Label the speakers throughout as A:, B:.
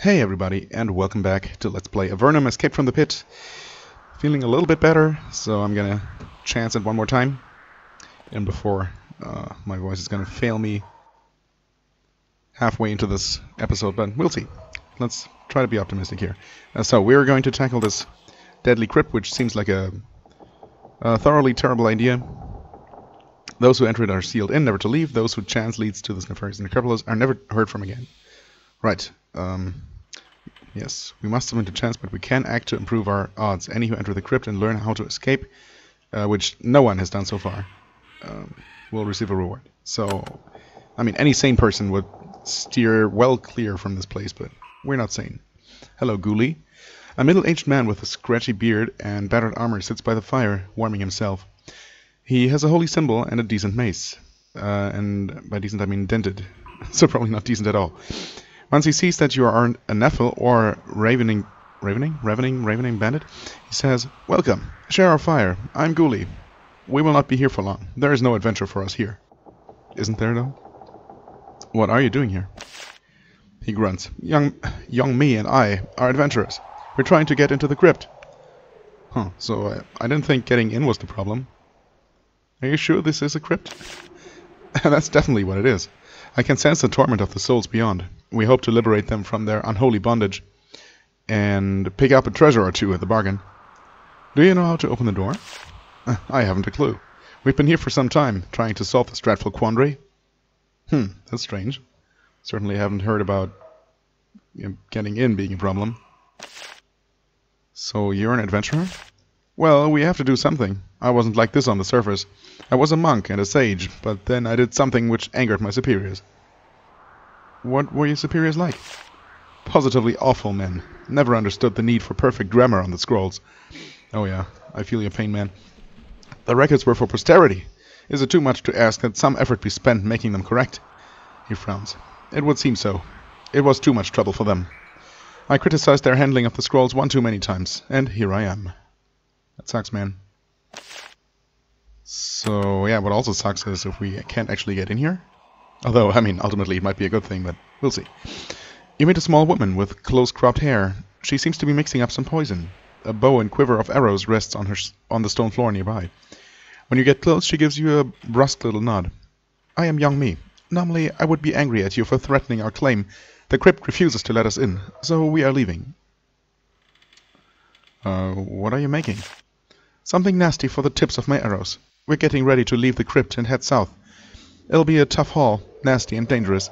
A: Hey everybody, and welcome back to Let's Play Avernum Escape from the Pit. Feeling a little bit better, so I'm gonna chance it one more time. And before my voice is gonna fail me halfway into this episode, but we'll see. Let's try to be optimistic here. So we're going to tackle this deadly crypt, which seems like a thoroughly terrible idea. Those who enter it are sealed in, never to leave. Those who chance leads to this nefarious necropolis are never heard from again. Right. Yes, we must submit to chance, but we can act to improve our odds. Any who enter the crypt and learn how to escape, which no one has done so far, will receive a reward. So, I mean, any sane person would steer well clear from this place, but we're not sane. Hello, Ghoulie. A middle-aged man with a scratchy beard and battered armor sits by the fire, warming himself. He has a holy symbol and a decent mace. And by decent I mean dented, so probably not decent at all. Once he sees that you are a Nephil or ravening bandit, he says, "Welcome, share our fire. I'm Ghoulie. We will not be here for long. There is no adventure for us here." Isn't there, though? What are you doing here? He grunts. Young me and I are adventurers. We're trying to get into the crypt. Huh, so I didn't think getting in was the problem. Are you sure this is a crypt? That's definitely what it is. I can sense the torment of the souls beyond. We hope to liberate them from their unholy bondage and pick up a treasure or two at the bargain. Do you know how to open the door? I haven't a clue. We've been here for some time, trying to solve this dreadful quandary. That's strange. Certainly haven't heard about getting in being a problem. So you're an adventurer? Well, we have to do something. I wasn't like this on the surface. I was a monk and a sage, but then I did something which angered my superiors. What were your superiors like? Positively awful men. Never understood the need for perfect grammar on the scrolls. Oh yeah, I feel your pain, man. The records were for posterity. Is it too much to ask that some effort be spent making them correct? He frowns. It would seem so. It was too much trouble for them. I criticized their handling of the scrolls one too many times, and here I am. That sucks, man. So, yeah, what also sucks is if we can't actually get in here. Although, I mean, ultimately it might be a good thing, but we'll see. You meet a small woman with close-cropped hair. She seems to be mixing up some poison. A bow and quiver of arrows rests on the stone floor nearby. When you get close, she gives you a brusque little nod. I am young me. Normally, I would be angry at you for threatening our claim. The crypt refuses to let us in, so we are leaving. What are you making? Something nasty for the tips of my arrows. We're getting ready to leave the crypt and head south. It'll be a tough haul, nasty and dangerous.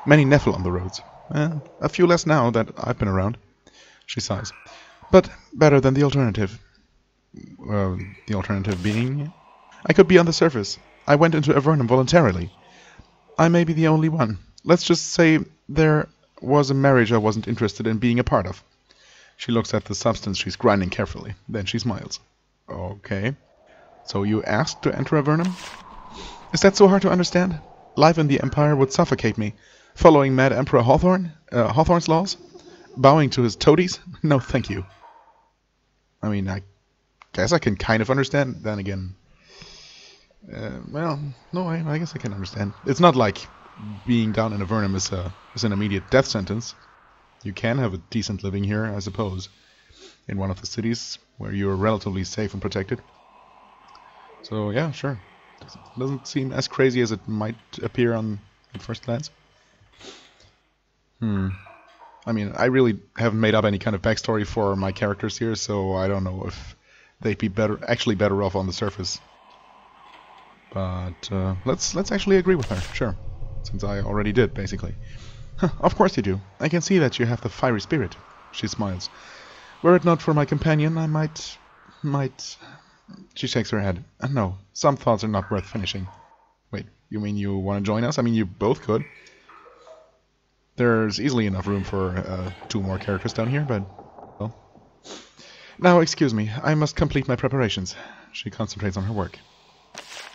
A: Many Nephil on the roads. A few less now that I've been around. She sighs. But better than the alternative. The alternative being? I could be on the surface. I went into Avernum voluntarily. I may be the only one. Let's just say there was a marriage I wasn't interested in being a part of. She looks at the substance she's grinding carefully. Then she smiles. Okay. So you asked to enter Avernum? Is that so hard to understand? Life in the Empire would suffocate me. Following Mad Emperor Hawthorne's laws? Bowing to his toadies? No, thank you. I mean, I guess I can kind of understand. Then again, well, no, I guess I can understand. It's not like being down in Avernum is an immediate death sentence. You can have a decent living here, I suppose, in one of the cities where you're relatively safe and protected. So yeah, sure. Doesn't seem as crazy as it might appear at first glance. I mean, I really haven't made up any kind of backstory for my characters here, so I don't know if they'd be actually better off on the surface. But let's actually agree with her, sure. Since I already did, basically. Of course you do. I can see that you have the fiery spirit. She smiles. Were it not for my companion, I might... She shakes her head. No, some thoughts are not worth finishing. Wait, you mean you want to join us? I mean, you both could. There's easily enough room for 2 more characters down here, but... well. Now, excuse me, I must complete my preparations. She concentrates on her work.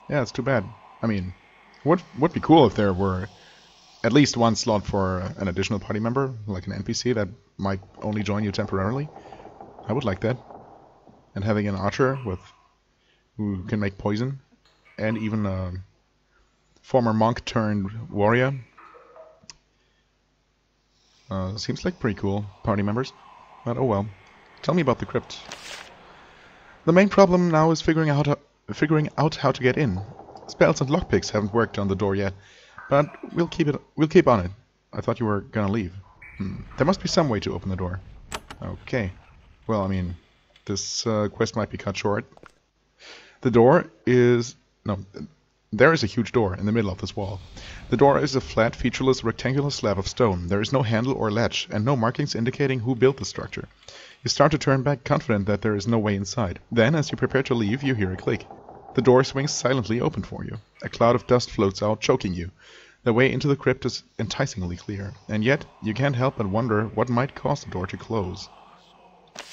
A: Yeah, it's too bad. I mean, would be cool if there were at least one slot for an additional party member, like an NPC that might only join you temporarily. I would like that. And having an archer who can make poison, and even a former monk turned warrior. Seems like pretty cool, party members. But oh well. Tell me about the crypt. The main problem now is figuring out how to get in. Spells and lockpicks haven't worked on the door yet, but we'll keep on it. I thought you were gonna leave. There must be some way to open the door. Okay. Well, I mean, this quest might be cut short. The door is... No, there is a huge door in the middle of this wall. The door is a flat, featureless, rectangular slab of stone. There is no handle or latch, and no markings indicating who built the structure. You start to turn back, confident that there is no way inside. Then, as you prepare to leave, you hear a click. The door swings silently open for you. A cloud of dust floats out, choking you. The way into the crypt is enticingly clear, and yet you can't help but wonder what might cause the door to close.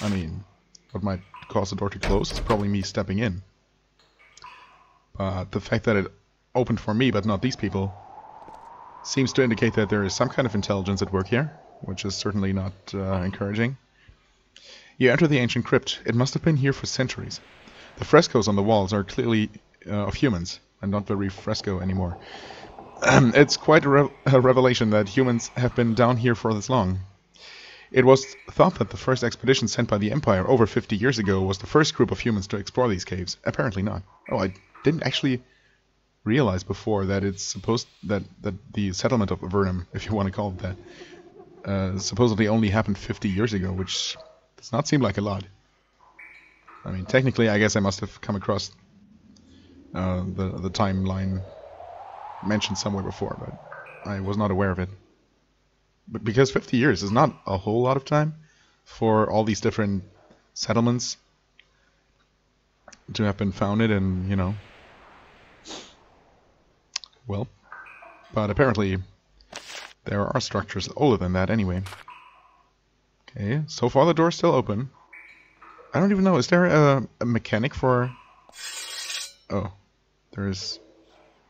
A: I mean, what might cause the door to close is probably me stepping in. But the fact that it opened for me but not these people seems to indicate that there is some kind of intelligence at work here, which is certainly not encouraging. You enter the ancient crypt. It must have been here for centuries. The frescoes on the walls are clearly of humans, and not very fresco anymore. It's quite a revelation that humans have been down here for this long. It was thought that the first expedition sent by the Empire over 50 years ago was the first group of humans to explore these caves. Apparently not. Oh, I didn't actually realize before that it's supposed that the settlement of Avernum, if you want to call it that, supposedly only happened 50 years ago, which does not seem like a lot. I mean, technically, I guess I must have come across the timeline mentioned somewhere before, but I was not aware of it. But because 50 years is not a whole lot of time for all these different settlements to have been founded, and, you know, well, but apparently there are structures older than that anyway. Okay, so far the door's still open. I don't even know, is there a mechanic for... Oh, there's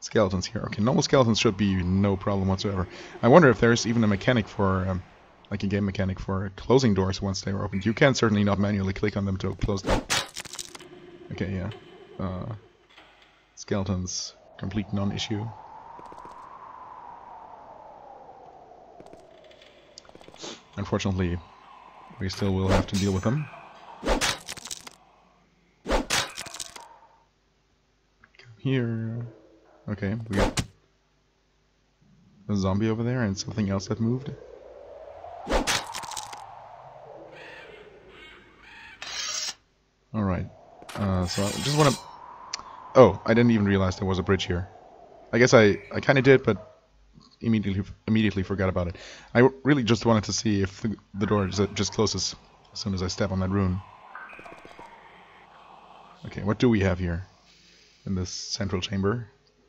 A: skeletons here. Okay, normal skeletons should be no problem whatsoever. I wonder if there's even a mechanic for, like a game mechanic for closing doors once they are opened. You can certainly not manually click on them to close them. Okay, yeah. Skeletons, complete non-issue. Unfortunately, we still will have to deal with them. Here. Okay, we got a zombie over there and something else that moved. Alright. So I just want to... Oh, I didn't even realize there was a bridge here. I guess I kind of did, but immediately forgot about it. I really just wanted to see if the door just closes as soon as I step on that rune. Okay, what do we have here in this central chamber?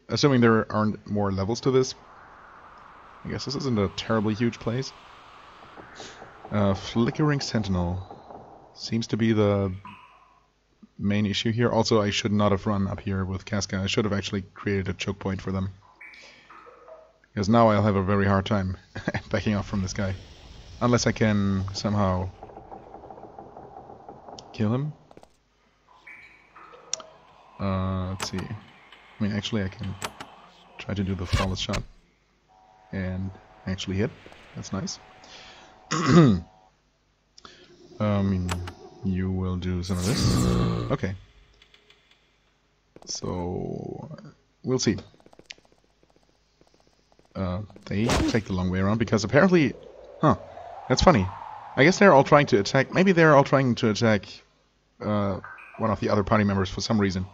A: Assuming there aren't more levels to this, I guess this isn't a terribly huge place. Flickering Sentinel seems to be the main issue here. Also, I should not have run up here with Casca. I should have actually created a choke point for them. Because now I'll have a very hard time backing off from this guy. Unless I can somehow kill him. Let's see. I mean, actually I can try to do the flawless shot. And actually hit. That's nice. You will do some of this. Okay. So, we'll see. They take the long way around because apparently... Huh. That's funny. I guess they're all trying to attack... Maybe they're all trying to attack one of the other party members for some reason.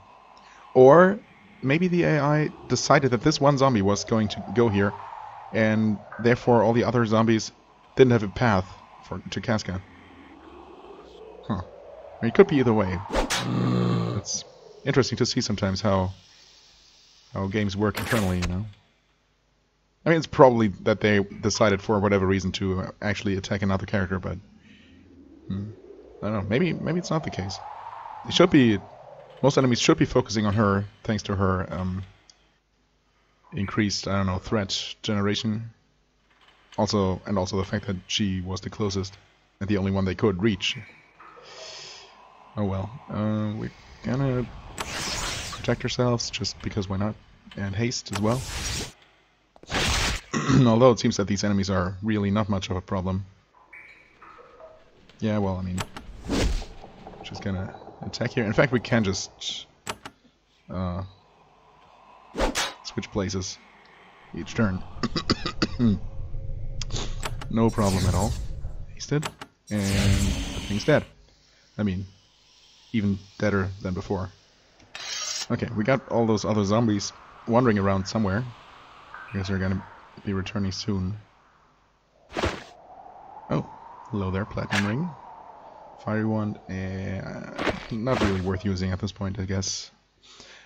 A: Or maybe the AI decided that this one zombie was going to go here, and therefore all the other zombies didn't have a path to Casca. Huh. I mean, it could be either way. It's interesting to see sometimes how games work internally, you know. I mean, it's probably that they decided for whatever reason to actually attack another character, but I don't know. Maybe it's not the case. It should be. Most enemies should be focusing on her, thanks to her increased, I don't know, threat generation. Also the fact that she was the closest and the only one they could reach. Oh well. We're gonna protect ourselves just because why not? And haste as well. Although it seems that these enemies are really not much of a problem. Yeah, well, I mean, just gonna attack here. In fact, we can just switch places each turn. No problem at all. He's dead, and the thing's dead. I mean, even deader than before. Okay, we got all those other zombies wandering around somewhere. I guess they're gonna be returning soon. Oh, hello there, platinum ring. Fiery wand, not really worth using at this point, I guess.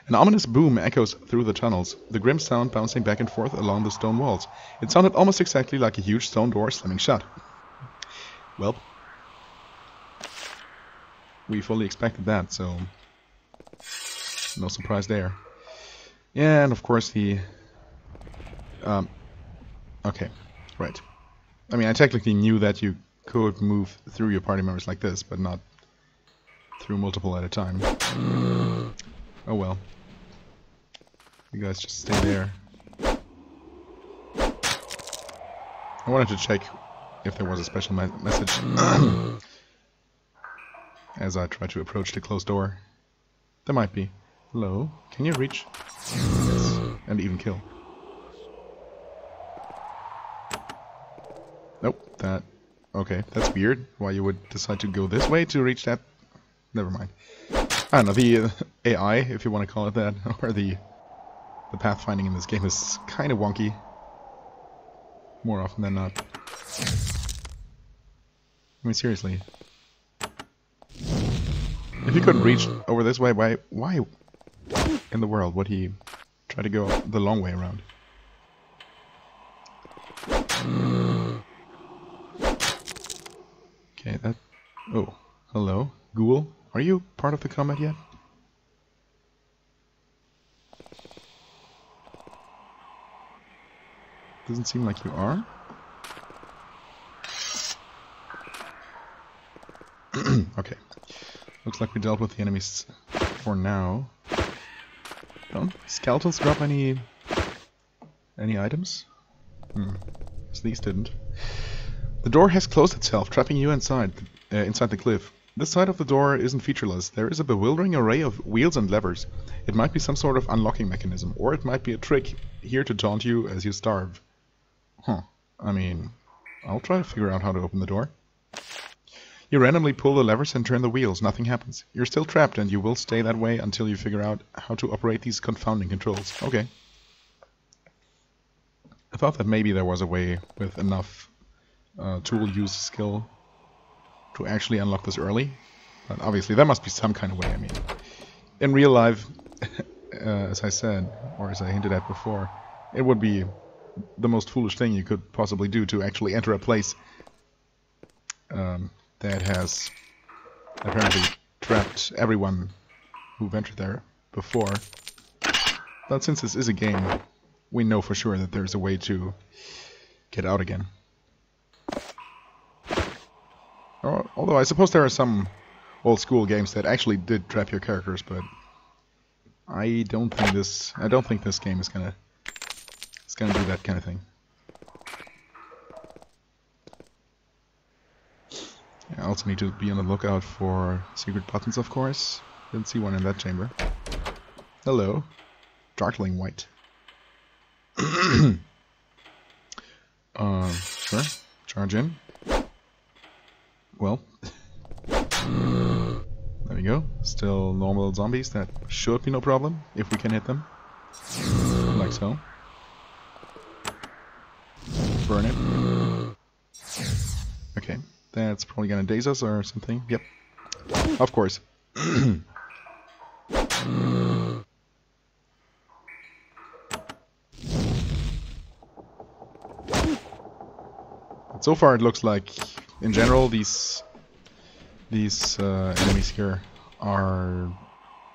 A: An ominous boom echoes through the tunnels, the grim sound bouncing back and forth along the stone walls. It sounded almost exactly like a huge stone door slamming shut. Well, we fully expected that, so no surprise there. Yeah, and of course the... okay, right. I mean, I technically knew that you could move through your party members like this, but not through multiple at a time. Oh well. You guys just stay there. I wanted to check if there was a special message as I try to approach the closed door. There might be. Hello? Can you reach? Yes. And even kill. Nope, that... Okay, that's weird. Why you would decide to go this way to reach that? Never mind. I don't know, the AI, if you want to call it that, or the pathfinding in this game is kind of wonky. More often than not. I mean, seriously. If he couldn't reach over this way, why in the world would he try to go the long way around? Okay, that... Oh, hello. Ghoul, are you part of the combat yet? Doesn't seem like you are. Okay. Looks like we dealt with the enemies for now. Don't skeletons drop any items? So these didn't. The door has closed itself, trapping you inside the cliff. This side of the door isn't featureless. There is a bewildering array of wheels and levers. It might be some sort of unlocking mechanism, or it might be a trick here to taunt you as you starve. Huh. I mean, I'll try to figure out how to open the door. You randomly pull the levers and turn the wheels. Nothing happens. You're still trapped, and you will stay that way until you figure out how to operate these confounding controls. Okay. I thought that maybe there was a way with enough tool use skill to actually unlock this early. But obviously there must be some kind of way. I mean, in real life, as I said, or as I hinted at before, it would be the most foolish thing you could possibly do to actually enter a place that has apparently trapped everyone who've entered there before. But since this is a game, we know for sure that there's a way to get out again. Although I suppose there are some old school games that actually did trap your characters, but I don't think this game is gonna do that kind of thing. I also need to be on the lookout for secret buttons, of course. Didn't see one in that chamber. Hello. Darkling white. Sure. Charge in. Well. There we go. Still normal zombies. That should be no problem if we can hit them. Like so. Burn it. Okay. That's probably gonna daze us or something. Yep. Of course. So far it looks like, in general, these enemies here are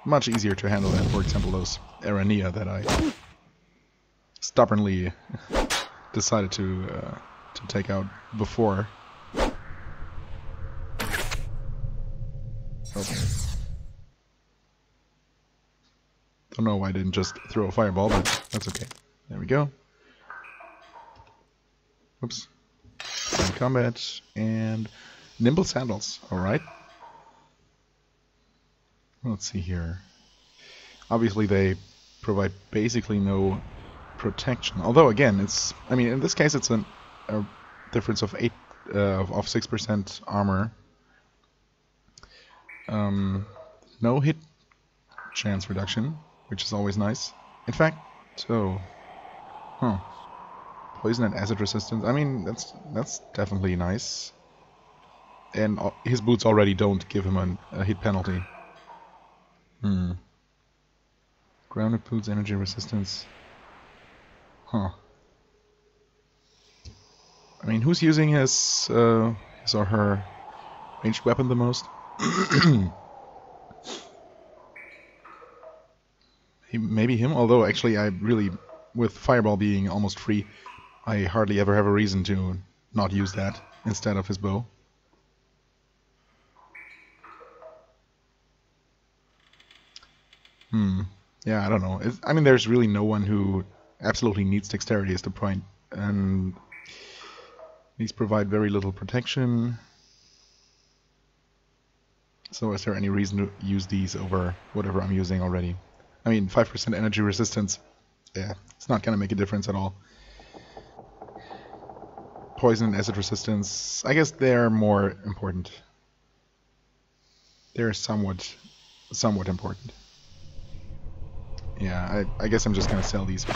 A: much easier to handle than, for example, those Arania that I stubbornly decided to take out before. Don't know why I didn't just throw a fireball, but that's okay. There we go. Whoops. In combat and nimble sandals. All right. Let's see here. Obviously, they provide basically no protection. Although, again, it's. I mean, in this case, it's a difference of 6% armor. No hit chance reduction, which is always nice. In fact, poison and acid resistance. I mean, that's definitely nice. And his boots already don't give him a hit penalty. Grounded boots, energy resistance. I mean, who's using his or her ranged weapon the most? Maybe him, although actually I really, with Fireball being almost free, I hardly ever have a reason to not use that instead of his bow. Yeah, I don't know. I mean, there's really no one who absolutely needs dexterity is the point. And these provide very little protection. So is there any reason to use these over whatever I'm using already? I mean, 5% energy resistance, yeah, it's not going to make a difference at all. Poison and acid resistance, I guess they're more important. They're somewhat important. Yeah, I guess I'm just going to sell these.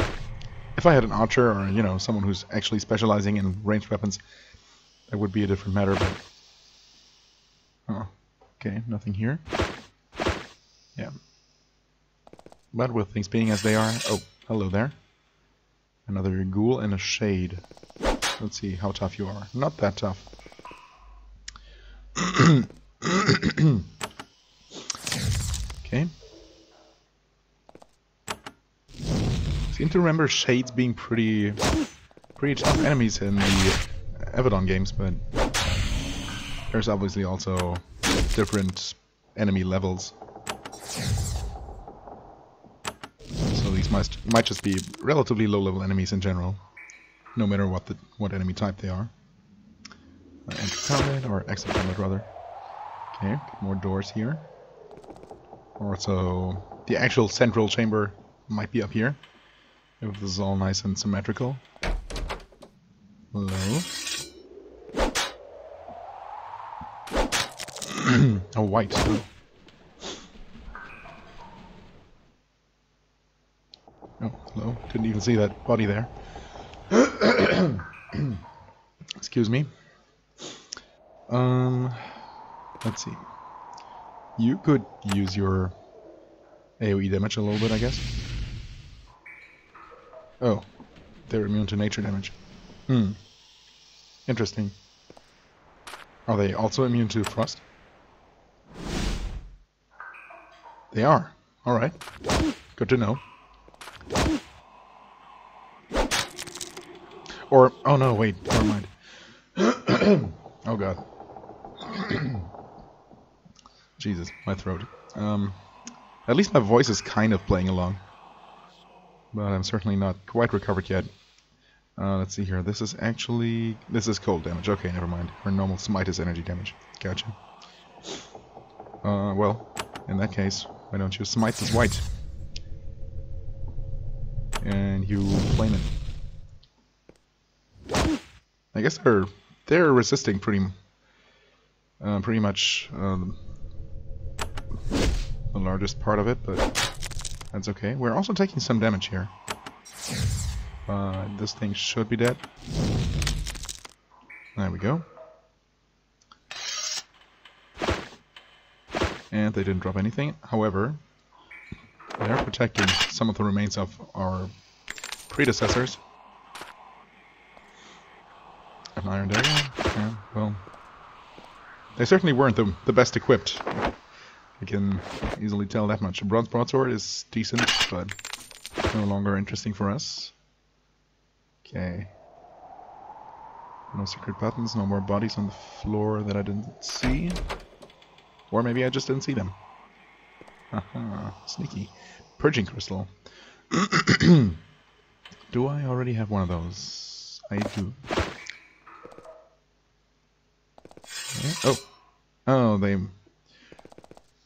A: If I had an archer or, you know, someone who's actually specializing in ranged weapons, that would be a different matter, but... Oh, okay, nothing here. Yeah. But with things being as they are... Oh, hello there. Another ghoul and a shade. Let's see how tough you are. Not that tough. Okay. Seem to remember shades being pretty tough enemies in the Avernum games, but there's obviously also different enemy levels. So these might just be relatively low-level enemies in general, no matter what enemy type they are. Enter combat, or exit combat rather. Okay, more doors here. Also, the actual central chamber might be up here, if this is all nice and symmetrical. Hello. Oh, white. Oh, hello. Didn't even see that body there. Excuse me. Let's see. You could use your AoE damage a little bit, I guess. Oh, they're immune to nature damage. Interesting. Are they also immune to frost? They are. Alright. Good to know. Or, oh no, wait, never mind. Oh god. Jesus, my throat. At least my voice is kind of playing along. But I'm certainly not quite recovered yet. Let's see here. This is cold damage. Okay, never mind. Or normal smite is energy damage. Gotcha. Well, in that case, why don't you smite this white? And you flame it. I guess they're resisting pretty much the largest part of it, but that's okay. We're also taking some damage here. This thing should be dead. There we go. And they didn't drop anything. However, they're protecting some of the remains of our predecessors. An iron dagger? Yeah, well, they certainly weren't the best equipped. I can easily tell that much. A bronze broadsword is decent, but no longer interesting for us. Okay. No secret buttons, no more bodies on the floor that I didn't see. Or maybe I just didn't see them. Haha, sneaky. Purging crystal. Do I already have one of those? I do. Oh. Oh, they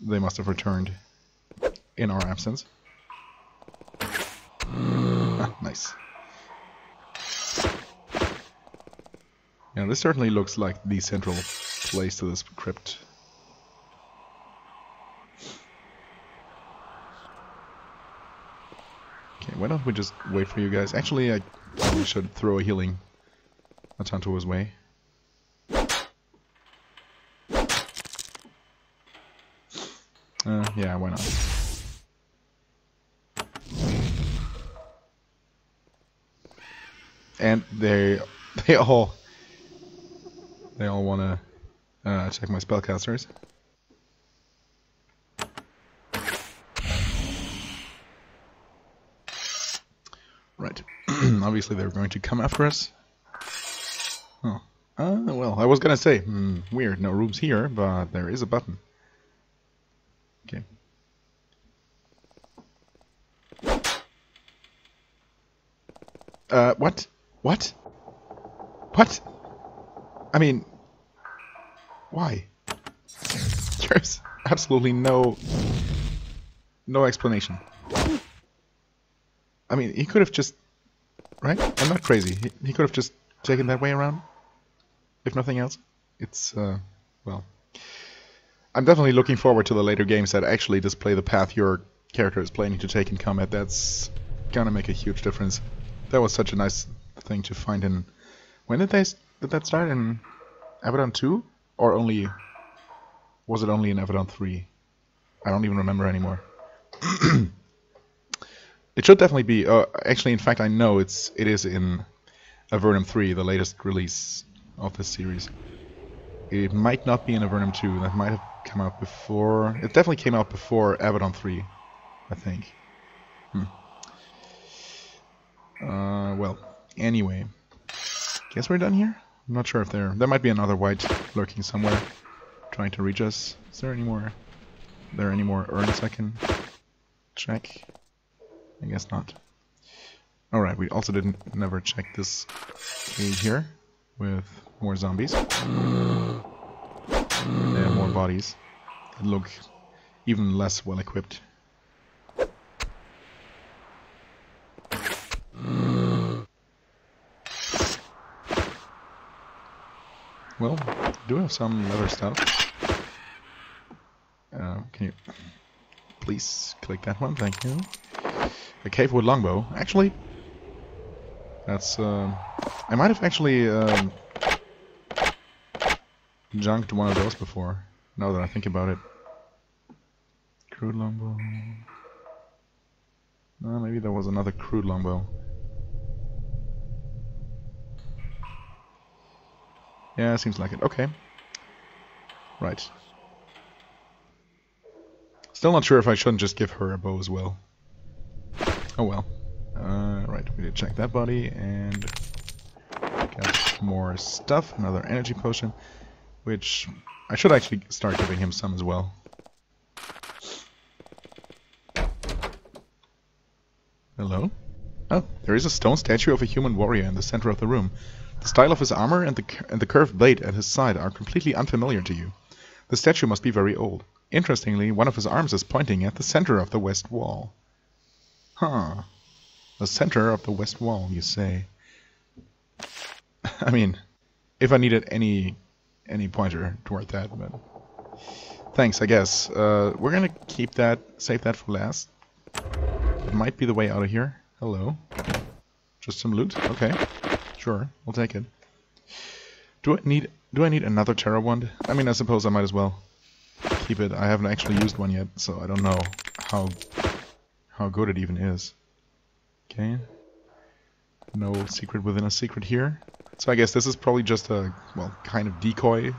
A: must have returned in our absence. Ah, nice. Yeah, this certainly looks like the central place to this crypt. Okay, why don't we just wait for you guys? Actually, I probably should throw a healing Matanto his way. Yeah, why not? And they all want to check my spellcasters. Right. Obviously they're going to come after us. Oh. Well, I was gonna say, weird, no rooms here, but there is a button. Okay. What? What? What? I mean, why? There's absolutely no explanation. I mean, he could have just... Right? I'm not crazy. He could have just taken that way around. If nothing else. It's, well... I'm definitely looking forward to the later games that actually display the path your character is planning to take in combat. That's gonna make a huge difference. That was such a nice thing to find in... When did that start? In Avernum 2? Or only... Was it only in Avernum 3? I don't even remember anymore. It should definitely be... actually, in fact, I know it is in Avernum 3, the latest release of this series. It might not be in Avernum 2. That might have come out before... It definitely came out before Avernum 3, I think. Well, anyway. Guess we're done here? I'm not sure if there might be another white lurking somewhere, trying to reach us. Is there any more urns I can check? I guess not. Alright, we also never check this cave here with more zombies. And more bodies that look even less well equipped. Well, I do have some leather stuff. Can you please click that one? Thank you. A cave wood longbow. Actually, that's I might have actually junked one of those before. Now that I think about it. Crude longbow. No, maybe there was another crude longbow. Yeah, seems like it. Okay. Right. Still not sure if I shouldn't just give her a bow as well. Oh well. Right, we did check that body and got more stuff. Another energy potion, which I should actually start giving him some as well. Hello? Oh, there is a stone statue of a human warrior in the center of the room. The style of his armor and the curved blade at his side are completely unfamiliar to you. The statue must be very old. Interestingly, one of his arms is pointing at the center of the west wall. Huh. The center of the west wall, you say? I mean, if I needed any pointer toward that, but... Thanks, I guess. We're gonna save that for last. It might be the way out of here. Hello. Just some loot? Okay. Sure, I'll take it. Do I need another Terra Wand? I mean, I suppose I might as well keep it. I haven't actually used one yet, so I don't know how good it even is. Okay. No secret within a secret here. So I guess this is probably just a, well, kind of decoy.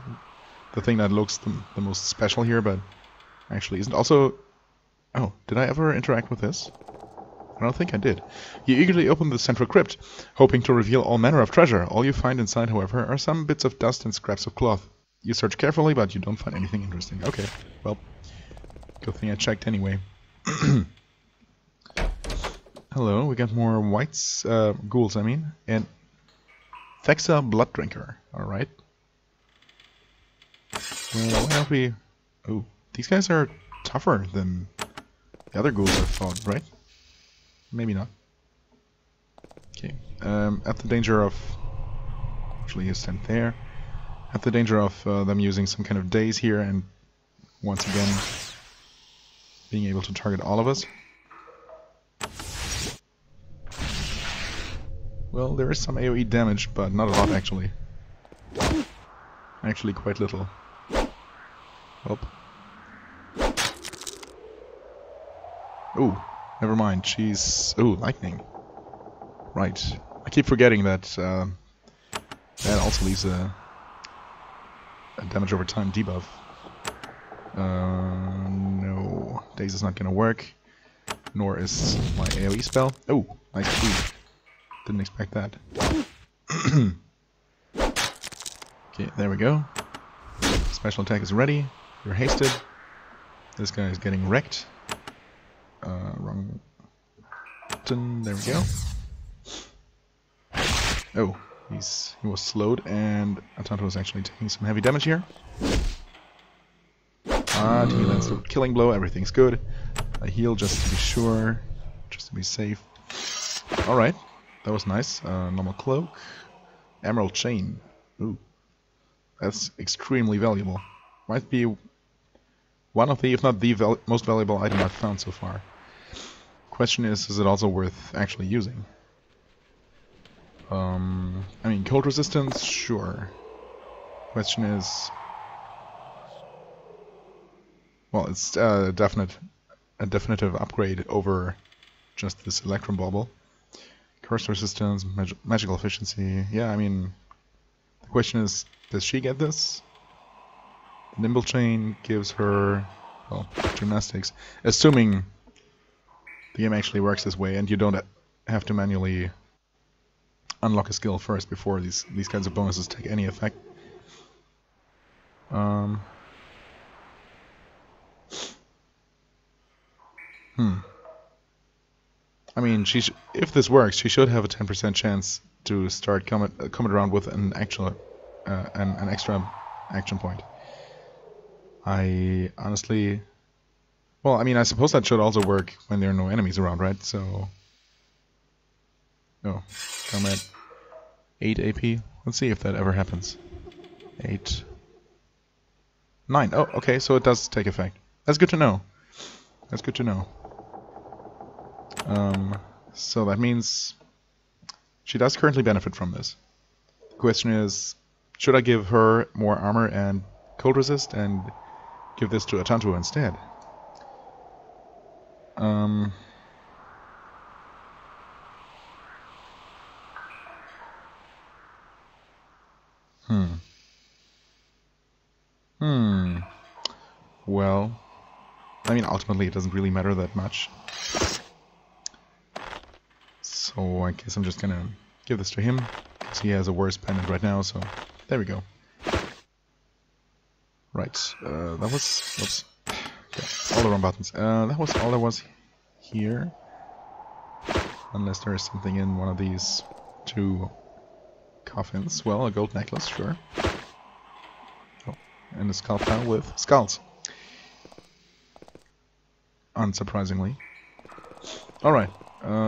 A: The thing that looks the most special here, but actually isn't. Also, oh, did I ever interact with this? I don't think I did. You eagerly open the central crypt, hoping to reveal all manner of treasure. All you find inside, however, are some bits of dust and scraps of cloth. You search carefully, but you don't find anything interesting. Okay, well, good thing I checked anyway. Hello, we got more whites, ghouls, I mean, and Thexa Blood Drinker. Alright. Well, why don't we... Oh, these guys are tougher than the other ghouls I thought, right? Maybe not. Okay, at the danger of... Actually, you stand there. At the danger of them using some kind of daze here and once again being able to target all of us. Well, there is some AoE damage, but not a lot actually. Actually quite little. Oh. Oh, never mind. She's... Oh, lightning. Right. I keep forgetting that that also leaves a damage over time debuff. No. Daze is not gonna work. Nor is my AoE spell. Oh, nice clue. Didn't expect that. Okay, there we go. Special attack is ready. You're hasted. This guy is getting wrecked. Wrong button. There we go. Oh, he was slowed, and Atanto was actually taking some heavy damage here. Ah, he lands the killing blow. Everything's good. I heal just to be sure, just to be safe. All right, that was nice. Normal cloak, emerald chain. Ooh, that's extremely valuable. Might be one of the, if not the most valuable item I've found so far. Question is it also worth actually using? I mean, cold resistance, sure. Question is, well, it's a definitive upgrade over just this Electrum Bauble. Curse resistance, magical efficiency. Yeah, I mean, the question is, does she get this? Nimble chain gives her, well, gymnastics. Assuming the game actually works this way and you don't have to manually unlock a skill first before these kinds of bonuses take any effect. I mean, if this works, she should have a 10% chance to start coming around with an actual an extra action point. I honestly, well, I mean, I suppose that should also work when there are no enemies around, right? So, oh, come at 8 AP. Let's see if that ever happens. 8, 9. Oh, okay, so it does take effect. That's good to know. That's good to know. So that means she does currently benefit from this. The question is, should I give her more armor and cold resist and give this to Atantu instead? Well, I mean, ultimately it doesn't really matter that much. So I guess I'm just gonna give this to him, because he has a worse pendant right now, so there we go. Right, that was... Whoops. Okay, all the wrong buttons. That was all there was here. Unless there is something in one of these two coffins. Well, a gold necklace, sure. Oh, and a skull pile with skulls. Unsurprisingly. Alright,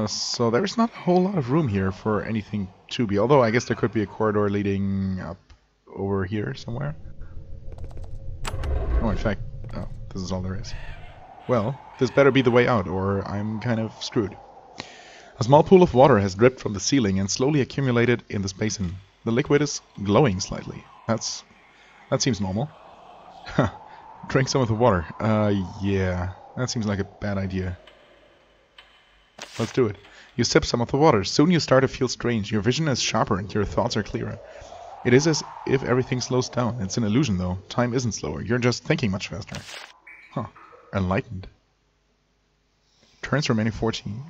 A: so there's not a whole lot of room here for anything to be. Although I guess there could be a corridor leading up over here somewhere. Oh, in fact, oh, this is all there is. Well, this better be the way out, or I'm kind of screwed. A small pool of water has dripped from the ceiling and slowly accumulated in this basin. The liquid is glowing slightly. That seems normal. Drink some of the water. Yeah, that seems like a bad idea. Let's do it. You sip some of the water. Soon you start to feel strange. Your vision is sharper and your thoughts are clearer. It is as if everything slows down. It's an illusion, though. Time isn't slower. You're just thinking much faster. Huh. Enlightened. Turns remaining 14.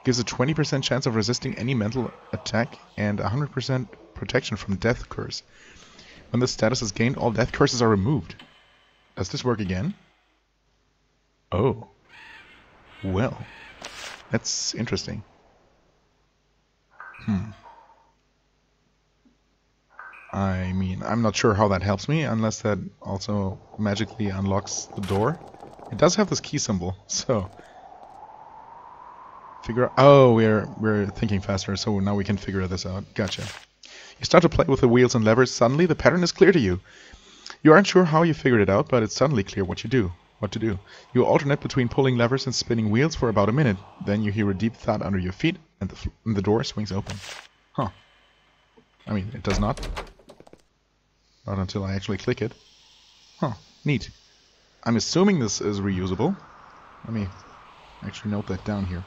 A: Gives a 20% chance of resisting any mental attack and 100% protection from death curse. When this status is gained, all death curses are removed. Does this work again? Oh. Well. That's interesting. I mean, I'm not sure how that helps me, unless that also magically unlocks the door. It does have this key symbol, so... Figure out... Oh, we're thinking faster, so now we can figure this out. Gotcha. You start to play with the wheels and levers, suddenly the pattern is clear to you. You aren't sure how you figured it out, but it's suddenly clear what to do. You alternate between pulling levers and spinning wheels for about a minute. Then you hear a deep thud under your feet, and the door swings open. Huh. I mean, it does not. Not until I actually click it. Huh. Neat. I'm assuming this is reusable. Let me actually note that down here.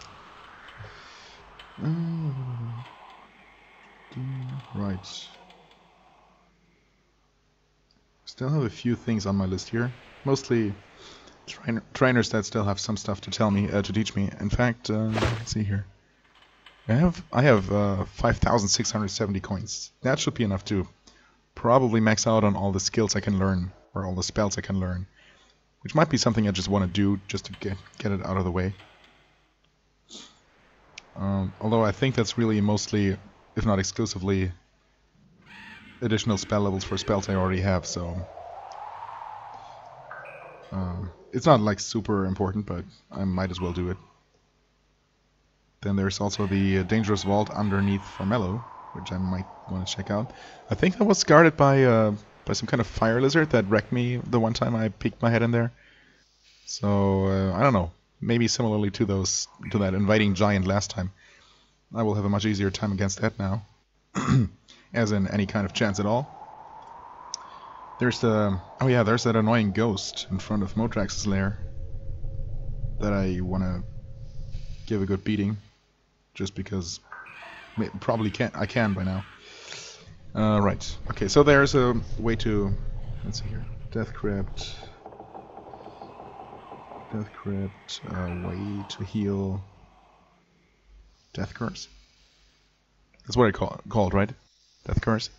A: Right. Still have a few things on my list here. Mostly trainers that still have some stuff to tell me, to teach me. In fact, let's see here. I have 5,670 coins. That should be enough to probably max out on all the skills I can learn, or all the spells I can learn. Which might be something I just want to do, just to get it out of the way. Although I think that's really mostly, if not exclusively, additional spell levels for spells I already have, so... it's not like super important, but I might as well do it. Then there's also the Dangerous Vault underneath Formello, which I might want to check out. I think that was guarded by some kind of fire lizard that wrecked me the one time I peeked my head in there. So, I don't know. Maybe similarly to that inviting giant last time. I will have a much easier time against that now. As in any kind of chance at all. There's there's that annoying ghost in front of Modrax's lair that I want to give a good beating, just because I can by now. Right. Okay, so there's a way to, let's see here, Crypt, way to heal Death Curse. That's what I called, right? Death Curse.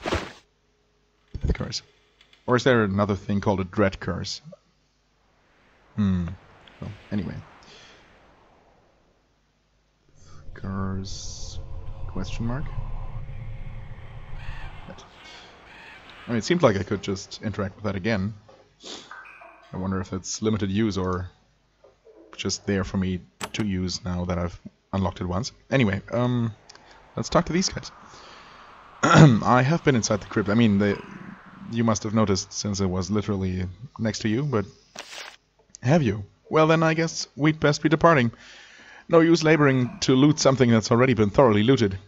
A: Death Curse. Or is there another thing called a Dread Curse? Well, anyway. Curse... question mark? Right. I mean, it seemed like I could just interact with that again. I wonder if it's limited use or just there for me to use now that I've unlocked it once. Anyway, let's talk to these guys. I have been inside the crypt. I mean, you must have noticed since it was literally next to you, but have you? Well, then I guess we'd best be departing. No use laboring to loot something that's already been thoroughly looted.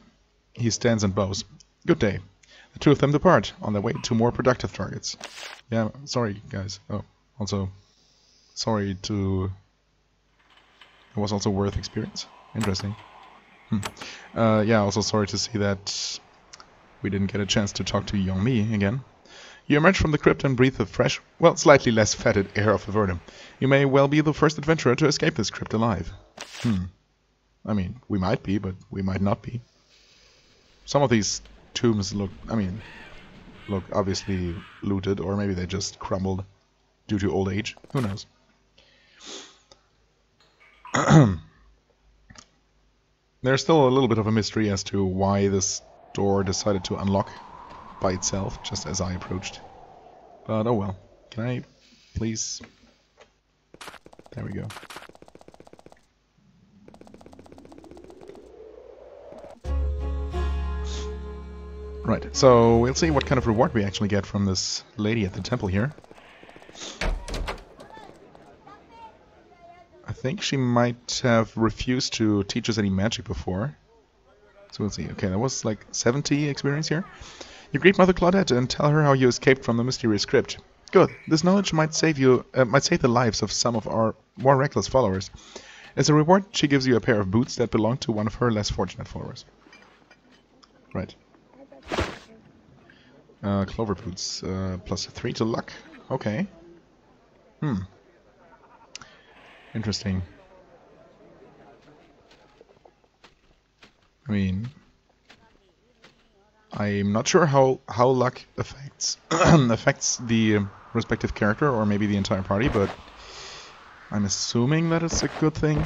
A: He stands and bows. Good day. The two of them depart, on their way to more productive targets. Yeah, sorry, guys. Oh, also, sorry to... It was also worth experience. Interesting. Yeah, also sorry to see that we didn't get a chance to talk to Yongmi again. You emerge from the crypt and breathe the fresh, well, slightly less fetid air of Avernum. You may well be the first adventurer to escape this crypt alive. I mean, we might be, but we might not be. Some of these tombs look obviously looted, or maybe they just crumbled due to old age. Who knows? There's still a little bit of a mystery as to why this door decided to unlock by itself, just as I approached. But oh well. Can I please... There we go. Right, so we'll see what kind of reward we actually get from this lady at the temple here. I think she might have refused to teach us any magic before. So we'll see. Okay, that was like 70 experience here. You greet Mother Claudette and tell her how you escaped from the mysterious crypt. Good. This knowledge might save the lives of some of our more reckless followers. As a reward, she gives you a pair of boots that belong to one of her less fortunate followers. Right. Clover boots. Plus 3 to luck. Okay. Interesting. I mean, I'm not sure how luck affects affects the respective character or maybe the entire party, but I'm assuming that it's a good thing.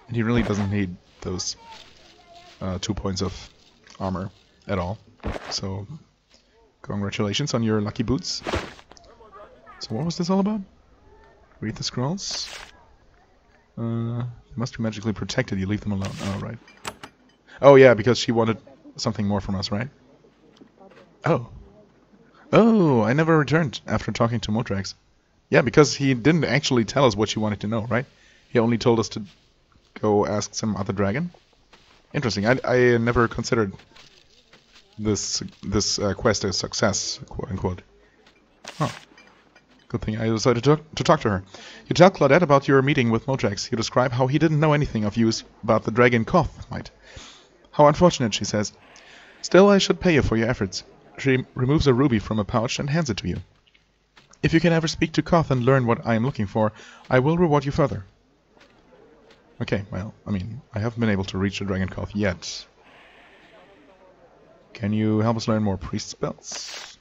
A: And he really doesn't need those 2 points of armor at all. So Congratulations on your lucky boots. So what was this all about? Read the scrolls. They must be magically protected, you leave them alone. Oh, right. Oh, yeah, because she wanted something more from us, right? Oh. Oh, I never returned after talking to Motrax. Yeah, because he didn't actually tell us what she wanted to know, right? He only told us to go ask some other dragon. Interesting. I never considered this quest a success, quote unquote. Oh. Good thing I decided to talk to her. You tell Claudette about your meeting with Motrax. You describe how he didn't know anything of you about the dragon Koth might. How unfortunate, she says. Still, I should pay you for your efforts. She removes a ruby from a pouch and hands it to you. If you can ever speak to Koth and learn what I am looking for, I will reward you further. Okay, well, I mean, I haven't been able to reach the dragon Koth yet. Can you help us learn more priest spells?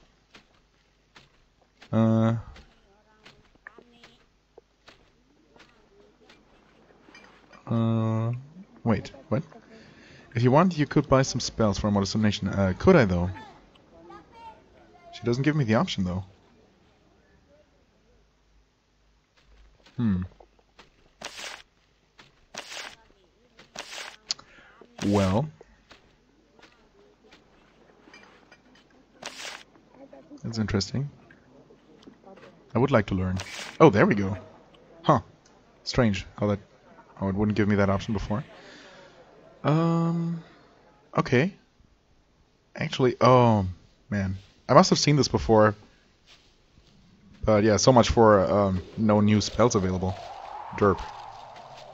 A: Wait, what? If you want, you could buy some spells for a modest donation. Could I, though? She doesn't give me the option, though. Well. That's interesting. I would like to learn. Oh, there we go. Huh. Strange how it wouldn't give me that option before. Okay. Actually, oh, man. I must have seen this before. But yeah, so much for no new spells available. Derp.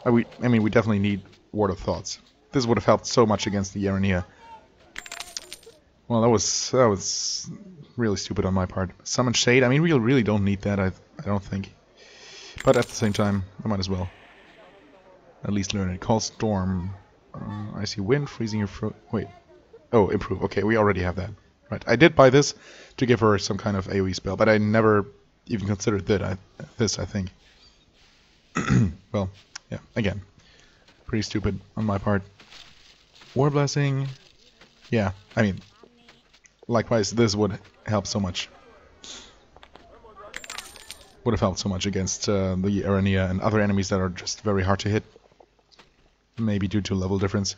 A: I mean, we definitely need Word of Thoughts. This would have helped so much against the Arania. Well, that was really stupid on my part. Summon Shade. I mean, we really don't need that. I don't think. But at the same time, I might as well at least learn it. Call Storm. I see wind, freezing your throat. Wait. Oh, improve. Okay, we already have that. Right. I did buy this to give her some kind of AoE spell, but I never even considered this, I think. Well, yeah, again. Pretty stupid on my part. War Blessing. Yeah, I mean, likewise, this would help so much. Would have helped so much against the Arania and other enemies that are just very hard to hit. Maybe due to level difference.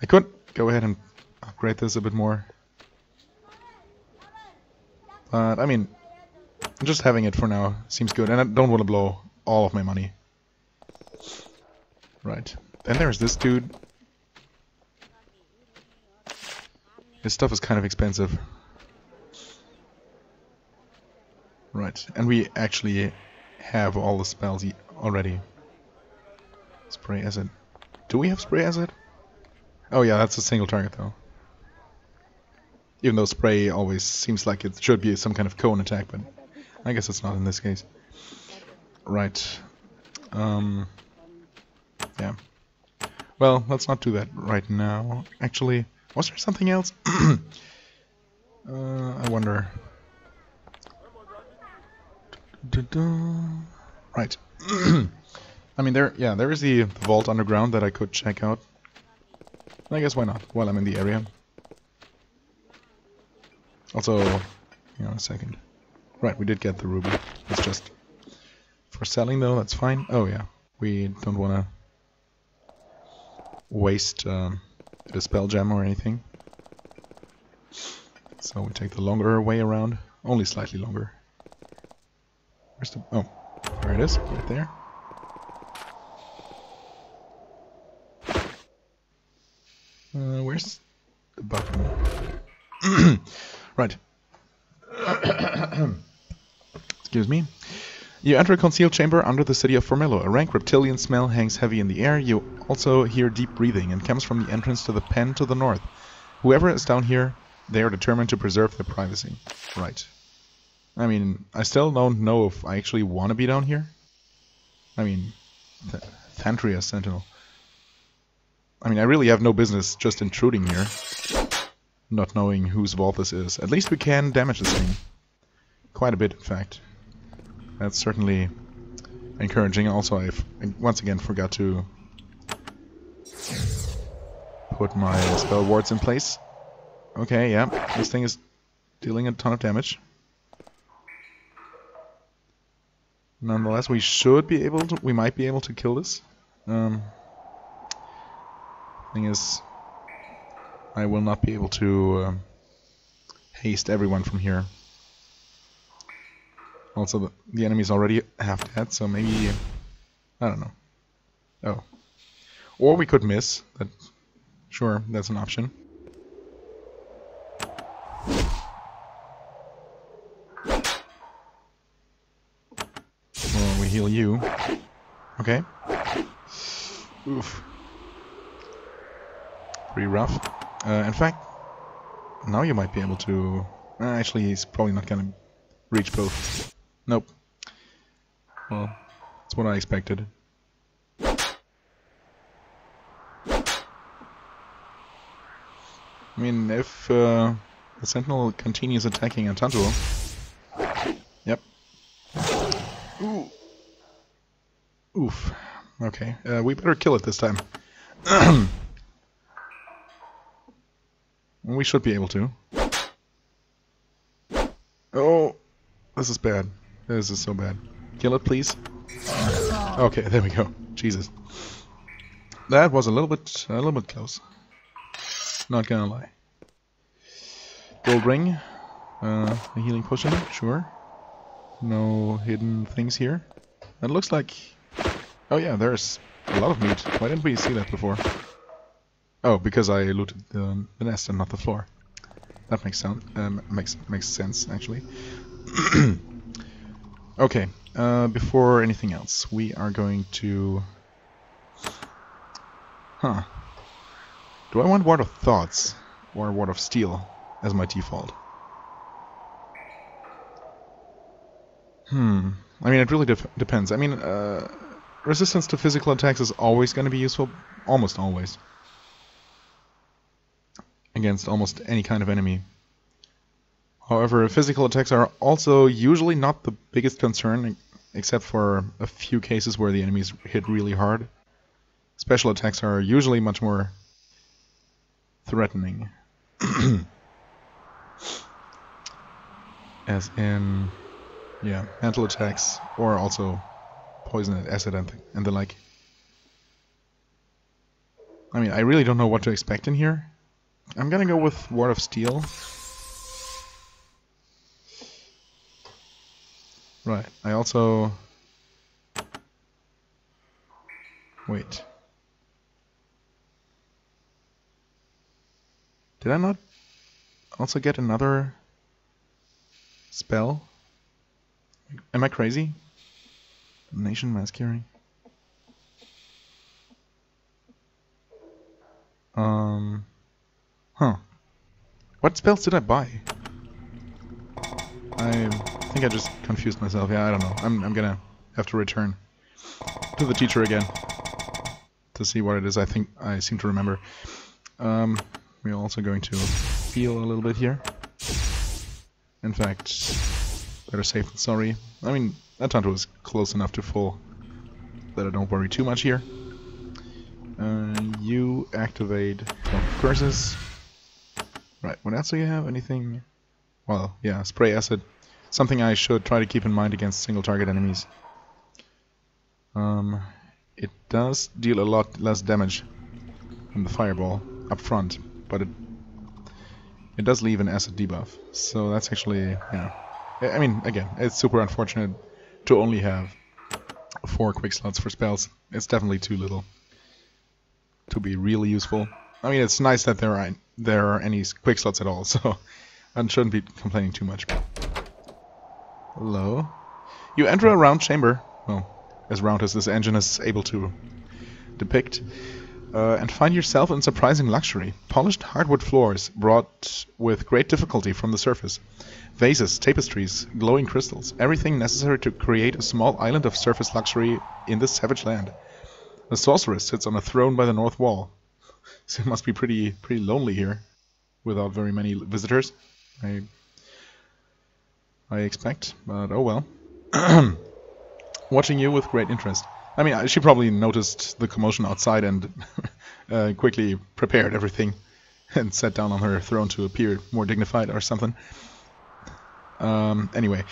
A: I could go ahead and upgrade this a bit more. But, I mean, just having it for now seems good. And I don't want to blow all of my money. Right. Then there's this dude. His stuff is kind of expensive. Right. And we actually have all the spells already. Spray acid. Do we have spray acid? Oh yeah, that's a single target though. Even though spray always seems like it should be some kind of cone attack, but I guess it's not in this case. Right. Yeah. Well, let's not do that right now. Actually, was there something else? I wonder. Right. I mean, there is the vault underground that I could check out. I guess why not, while I'm in the area. Also, hang on a second. Right, we did get the ruby. It's just for selling though, that's fine. Oh yeah, we don't want to waste a spell gem or anything. So we take the longer way around, only slightly longer. Where's the... oh, there it is, right there. Where's the button? Right. Excuse me. You enter a concealed chamber under the city of Formello. A rank reptilian smell hangs heavy in the air. You also hear deep breathing and comes from the entrance to the pen to the north. Whoever is down here, they are determined to preserve their privacy. Right. I mean, I still don't know if I actually want to be down here. I mean, Thantria Sentinel. I mean, I really have no business just intruding here. Not knowing whose vault this is. At least we can damage this thing. Quite a bit, in fact. That's certainly encouraging. Also, I once again forgot to put my spell wards in place. Okay, yeah, this thing is dealing a ton of damage. Nonetheless, we should be able to. We might be able to kill this. Thing is, I will not be able to haste everyone from here. Also, the enemy's already half dead, so maybe I don't know. Oh, or we could miss. That, sure, that's an option. Well, we heal you. Okay. Oof. Pretty rough. In fact, now you might be able to... actually, he's probably not gonna reach both. Nope. Well, that's what I expected. I mean, if the Sentinel continues attacking Antantuo... Yep. Ooh. Oof. Okay, we better kill it this time. We should be able to. Oh, this is bad. This is so bad. Kill it, please. Okay, there we go. Jesus, that was a little bit close. Not gonna lie. Gold ring, a healing potion, sure. No hidden things here. It looks like. Oh yeah, there's a lot of meat. Why didn't we see that before? Oh, because I looted the nest and not the floor. That makes sense. Makes sense actually. Okay. Before anything else, we are going to. Huh. Do I want Ward of Thoughts or Ward of Steel as my default? I mean, it really depends. I mean, resistance to physical attacks is always going to be useful, almost always. Against almost any kind of enemy. However, physical attacks are also usually not the biggest concern, except for a few cases where the enemies hit really hard. Special attacks are usually much more threatening. As in, yeah, mental attacks, or also poison, acid, and the like. I mean, I really don't know what to expect in here. I'm gonna go with Ward of Steel. Right, I also... Wait. Did I not also get another spell? Am I crazy? Nation Masquering? Huh. What spells did I buy? I think I just confused myself. Yeah, I don't know. I'm gonna have to return to the teacher again to see what it is. I think I seem to remember. We're also going to heal a little bit here. In fact, better safe than sorry. I mean, Atanto is close enough to full that I don't worry too much here. You activate curses. Right, what else do you have? Anything? Well, yeah, spray acid. Something I should try to keep in mind against single target enemies. It does deal a lot less damage than the fireball up front, but it does leave an acid debuff. So that's actually, yeah. I mean, again, it's super unfortunate to only have 4 quick slots for spells. It's definitely too little to be really useful. I mean, it's nice that there are any quick slots at all, so I shouldn't be complaining too much. Hello. You enter a round chamber, well, as round as this engine is able to depict, and find yourself in surprising luxury. Polished hardwood floors brought with great difficulty from the surface. Vases, tapestries, glowing crystals, everything necessary to create a small island of surface luxury in this savage land. The sorceress sits on a throne by the north wall. So it must be pretty lonely here, without very many visitors, I expect, but oh well. Watching you with great interest. I mean, she probably noticed the commotion outside and quickly prepared everything and sat down on her throne to appear more dignified or something. Anyway.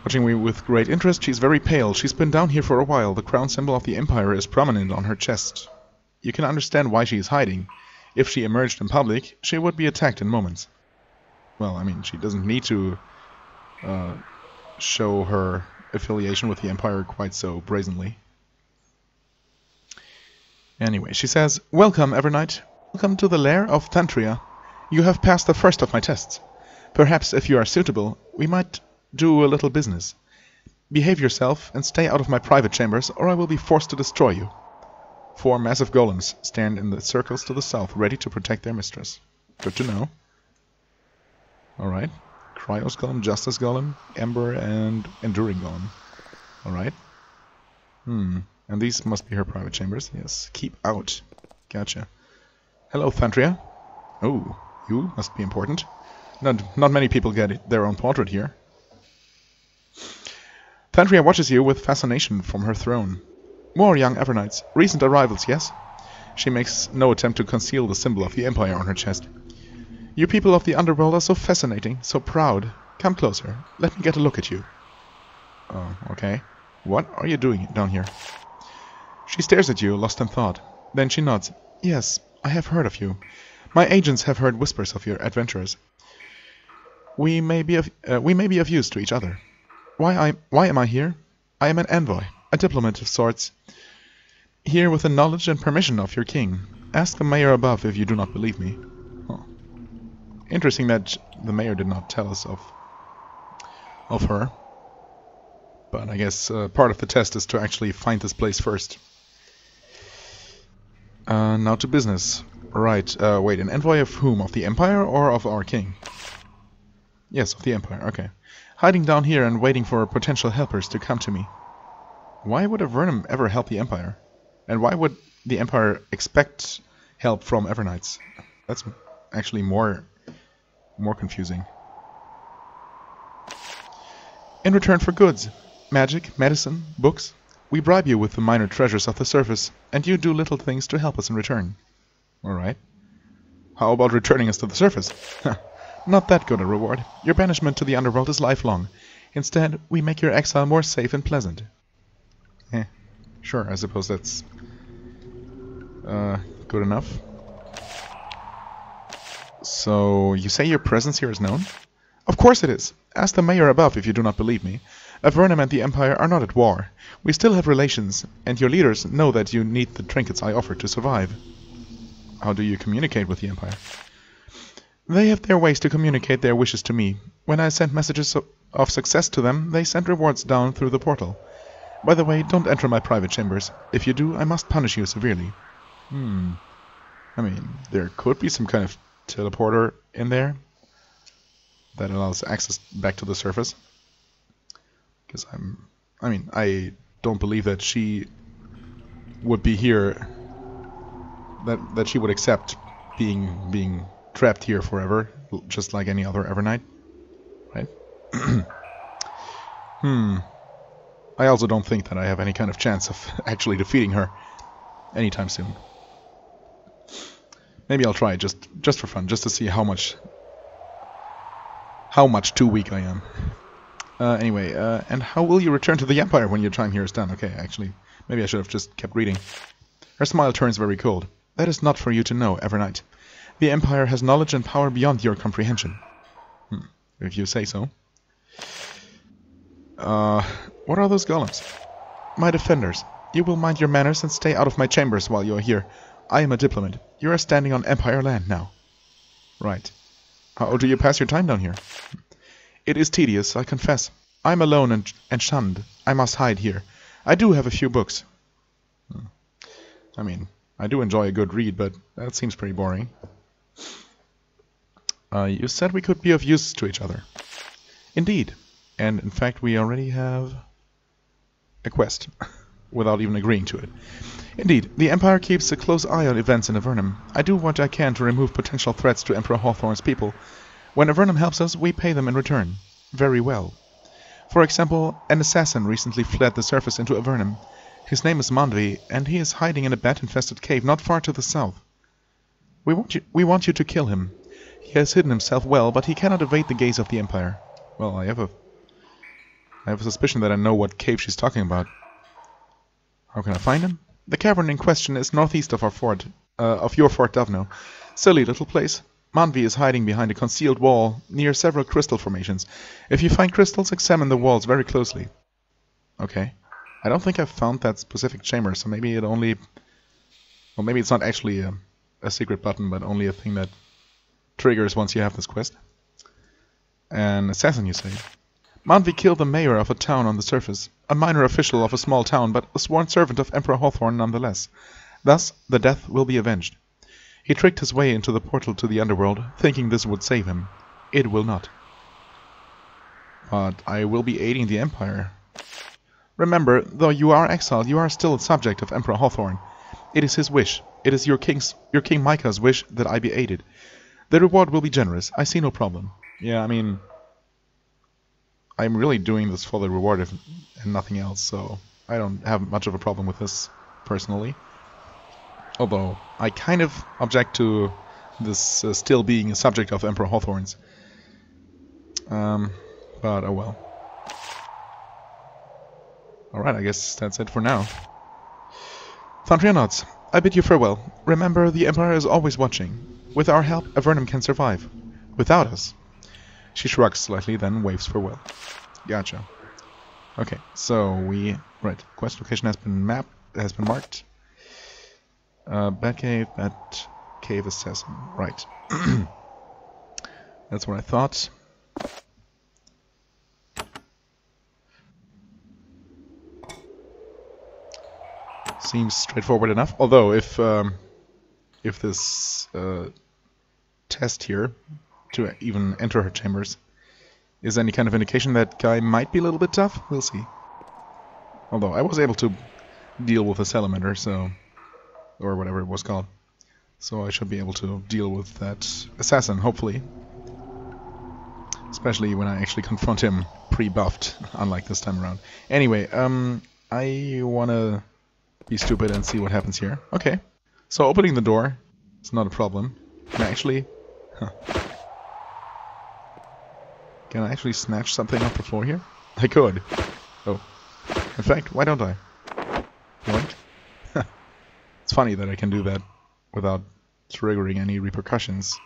A: Watching me with great interest, she's very pale. She's been down here for a while. The crown symbol of the Empire is prominent on her chest. You can understand why she is hiding. If she emerged in public, she would be attacked in moments. Well, I mean, she doesn't need to show her affiliation with the Empire quite so brazenly. Anyway, she says, "Welcome, Evernight. Welcome to the lair of Thantria. You have passed the first of my tests. Perhaps, if you are suitable, we might do a little business. Behave yourself and stay out of my private chambers, or I will be forced to destroy you." 4 massive golems stand in the circles to the south, ready to protect their mistress. Good to know. Alright. Cryos Golem, Justice Golem, Ember, and Enduring Golem. Alright. And these must be her private chambers. Yes. Keep out. Gotcha. Hello, Thantria. Oh, you must be important. Not many people get their own portrait here. Thantria watches you with fascination from her throne. More young Evernights. Recent arrivals, yes? She makes no attempt to conceal the symbol of the Empire on her chest. You people of the underworld are so fascinating, so proud. Come closer. Let me get a look at you. Oh, okay. What are you doing down here? She stares at you, lost in thought. Then she nods. Yes, I have heard of you. My agents have heard whispers of your adventures. We may be of use to each other. Why am I here? I am an envoy, a diplomat of sorts. Here with the knowledge and permission of your king. Ask the mayor above if you do not believe me. Oh. Interesting that the mayor did not tell us of her. But I guess part of the test is to actually find this place first. Now to business. Right, wait, an envoy of whom? Of the Empire or of our king? Yes, of the Empire, okay. Hiding down here and waiting for potential helpers to come to me. Why would Avernum ever help the Empire? And why would the Empire expect help from Evernights? That's actually more confusing. In return for goods, magic, medicine, books, we bribe you with the minor treasures of the surface, and you do little things to help us in return. Alright. How about returning us to the surface? Not that good a reward. Your banishment to the underworld is lifelong. Instead, we make your exile more safe and pleasant. Sure, I suppose that's good enough. So, you say your presence here is known? Of course it is. Ask the mayor above if you do not believe me. Avernum and the Empire are not at war. We still have relations, and your leaders know that you need the trinkets I offer to survive. How do you communicate with the Empire? They have their ways to communicate their wishes to me. When I send messages of success to them, they send rewards down through the portal. By the way, don't enter my private chambers. If you do, I must punish you severely. I mean, there could be some kind of teleporter in there that allows access back to the surface. Because I don't believe that she would be here, that she would accept being trapped here forever, just like any other Evernight, right? I also don't think that I have any kind of chance of actually defeating her anytime soon. Maybe I'll try just for fun, just to see how much too weak I am. Anyway, and how will you return to the Empire when your time here is done? Okay, actually, maybe I should have just kept reading. Her smile turns very cold. That is not for you to know, Evernight. The Empire has knowledge and power beyond your comprehension. If you say so. What are those golems? My defenders. You will mind your manners and stay out of my chambers while you are here. I am a diplomat. You are standing on Empire land now. Right. How do you pass your time down here? It is tedious, I confess. I am alone and shunned. I must hide here. I do have a few books. I mean, I do enjoy a good read, but that seems pretty boring. You said we could be of use to each other. Indeed. And in fact, we already have a quest, without even agreeing to it. Indeed, the Empire keeps a close eye on events in Avernum. I do what I can to remove potential threats to Emperor Hawthorne's people. When Avernum helps us, we pay them in return. Very well. For example, an assassin recently fled the surface into Avernum. His name is Mandvi, and he is hiding in a bat-infested cave not far to the south. We want you to kill him.
B: He has hidden himself well, but he cannot evade the gaze of the Empire. Well, I have a suspicion that I know what cave she's talking about. How can I find him? The cavern in question is northeast of our fort, of your Fort Davno. Silly little place. Manvi is hiding behind a concealed wall near several crystal formations. If you find crystals, examine the walls very closely. Okay. I don't think I've found that specific chamber, so maybe it only... Well, maybe it's not actually a secret button, but only a thing that triggers once you have this quest. An assassin, you say? Manvi killed the mayor of a town on the surface, a minor official of a small town, but a sworn servant of Emperor Hawthorne nonetheless. Thus, the death will be avenged. He tricked his way into the portal to the underworld, thinking this would save him. It will not. But I will be aiding the Empire. Remember, though you are exiled, you are still a subject of Emperor Hawthorne. It is his wish. It is your King Micah's wish that I be aided. The reward will be generous. I see no problem. Yeah, I mean... I'm really doing this for the reward and nothing else, so I don't have much of a problem with this, personally. Although, I kind of object to this still being a subject of Emperor Hawthorne's. But oh well. Alright, I guess that's it for now. Thundrianauts, I bid you farewell. Remember, the Empire is always watching. With our help, Avernum can survive. Without us... She shrugs slightly, then waves farewell. Gotcha. Okay, so we... Right, quest location has been mapped, has been marked. Batcave assassin. Right. That's what I thought. Seems straightforward enough. Although, if this test here to even enter her chambers is any kind of indication that guy might be a little bit tough, we'll see. Although I was able to deal with a salamander, so, or whatever it was called, so I should be able to deal with that assassin, hopefully. Especially when I actually confront him pre-buffed, unlike this time around. Anyway, I wanna be stupid and see what happens here. Okay, so opening the door is not a problem. Can I actually... Huh. Can I actually snatch something off the floor here? I could. Oh. In fact, why don't I? What? It's funny that I can do that without triggering any repercussions.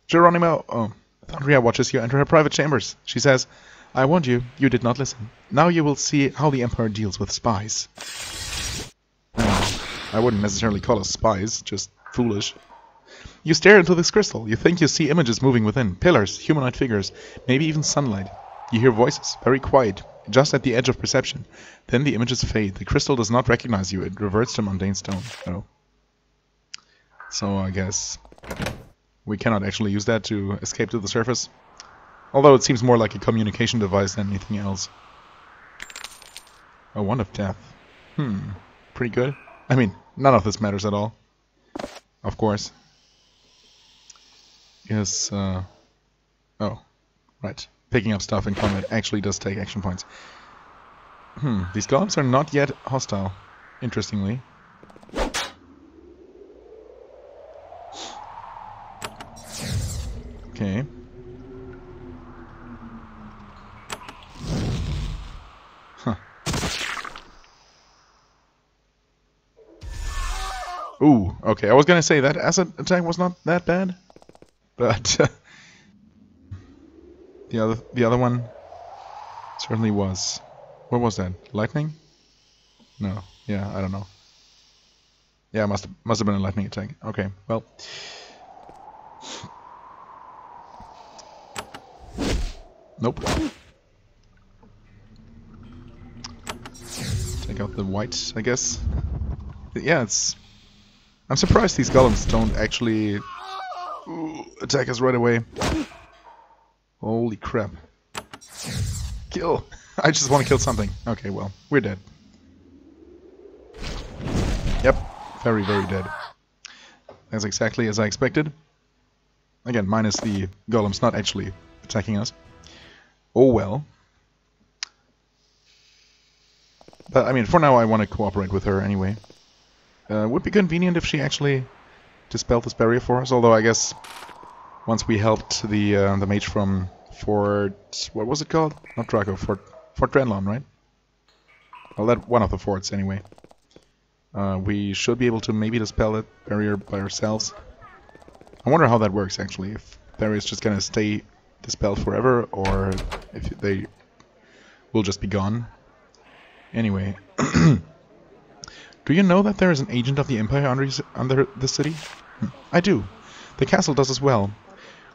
B: Geronimo! Oh. Thundria watches you enter her private chambers. She says, I warned you. You did not listen. Now you will see how the Empire deals with spies. I wouldn't necessarily call us spies, just foolish. You stare into this crystal. You think you see images moving within. Pillars, humanoid figures, maybe even sunlight. You hear voices, very quiet, just at the edge of perception. Then the images fade. The crystal does not recognize you. It reverts to mundane stone. Oh. So I guess we cannot actually use that to escape to the surface. Although it seems more like a communication device than anything else. A wand of death. Pretty good. I mean, none of this matters at all. Of course. Yes, oh, right. Picking up stuff in combat actually does take action points. These golems are not yet hostile, interestingly. Okay. Huh. Ooh, okay, I was gonna say that acid attack was not that bad. But the other one certainly was. What was that? Lightning? No. Yeah, I don't know. Yeah, must have been a lightning attack. Okay, well. Nope. Take out the white, I guess. Yeah, it's... I'm surprised these golems don't actually attack us right away. Holy crap. Kill! I just want to kill something. Okay, well, we're dead. Yep, very, very dead. That's exactly as I expected. Again, minus the golems not actually attacking us. Oh well. But, I mean, for now I want to cooperate with her anyway. Would be convenient if she actually dispelled this barrier for us. Although I guess once we helped the mage from Fort, what was it called? Not Draco, Fort Drenlon, right? Well, that one of the forts anyway. We should be able to maybe dispel that barrier by ourselves. I wonder how that works actually. If barriers just gonna stay dispelled forever, or if they will just be gone. Anyway, do you know that there is an agent of the Empire under the city? I do. The castle does as well.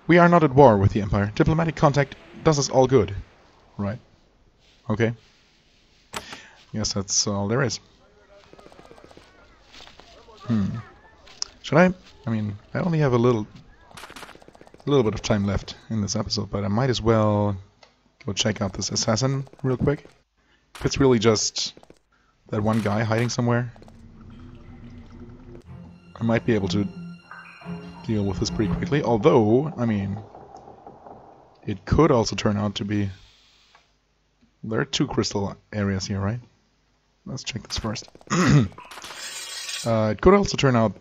B: We are not at war with the Empire. Diplomatic contact does us all good. Right. Okay. Yes, that's all there is. Should I? I mean, I only have a little bit of time left in this episode, but I might as well go check out this assassin real quick. If it's really just that one guy hiding somewhere, I might be able to deal with this pretty quickly. Although, I mean, it could also turn out to be... There are 2 crystal areas here, right? Let's check this first. It could also turn out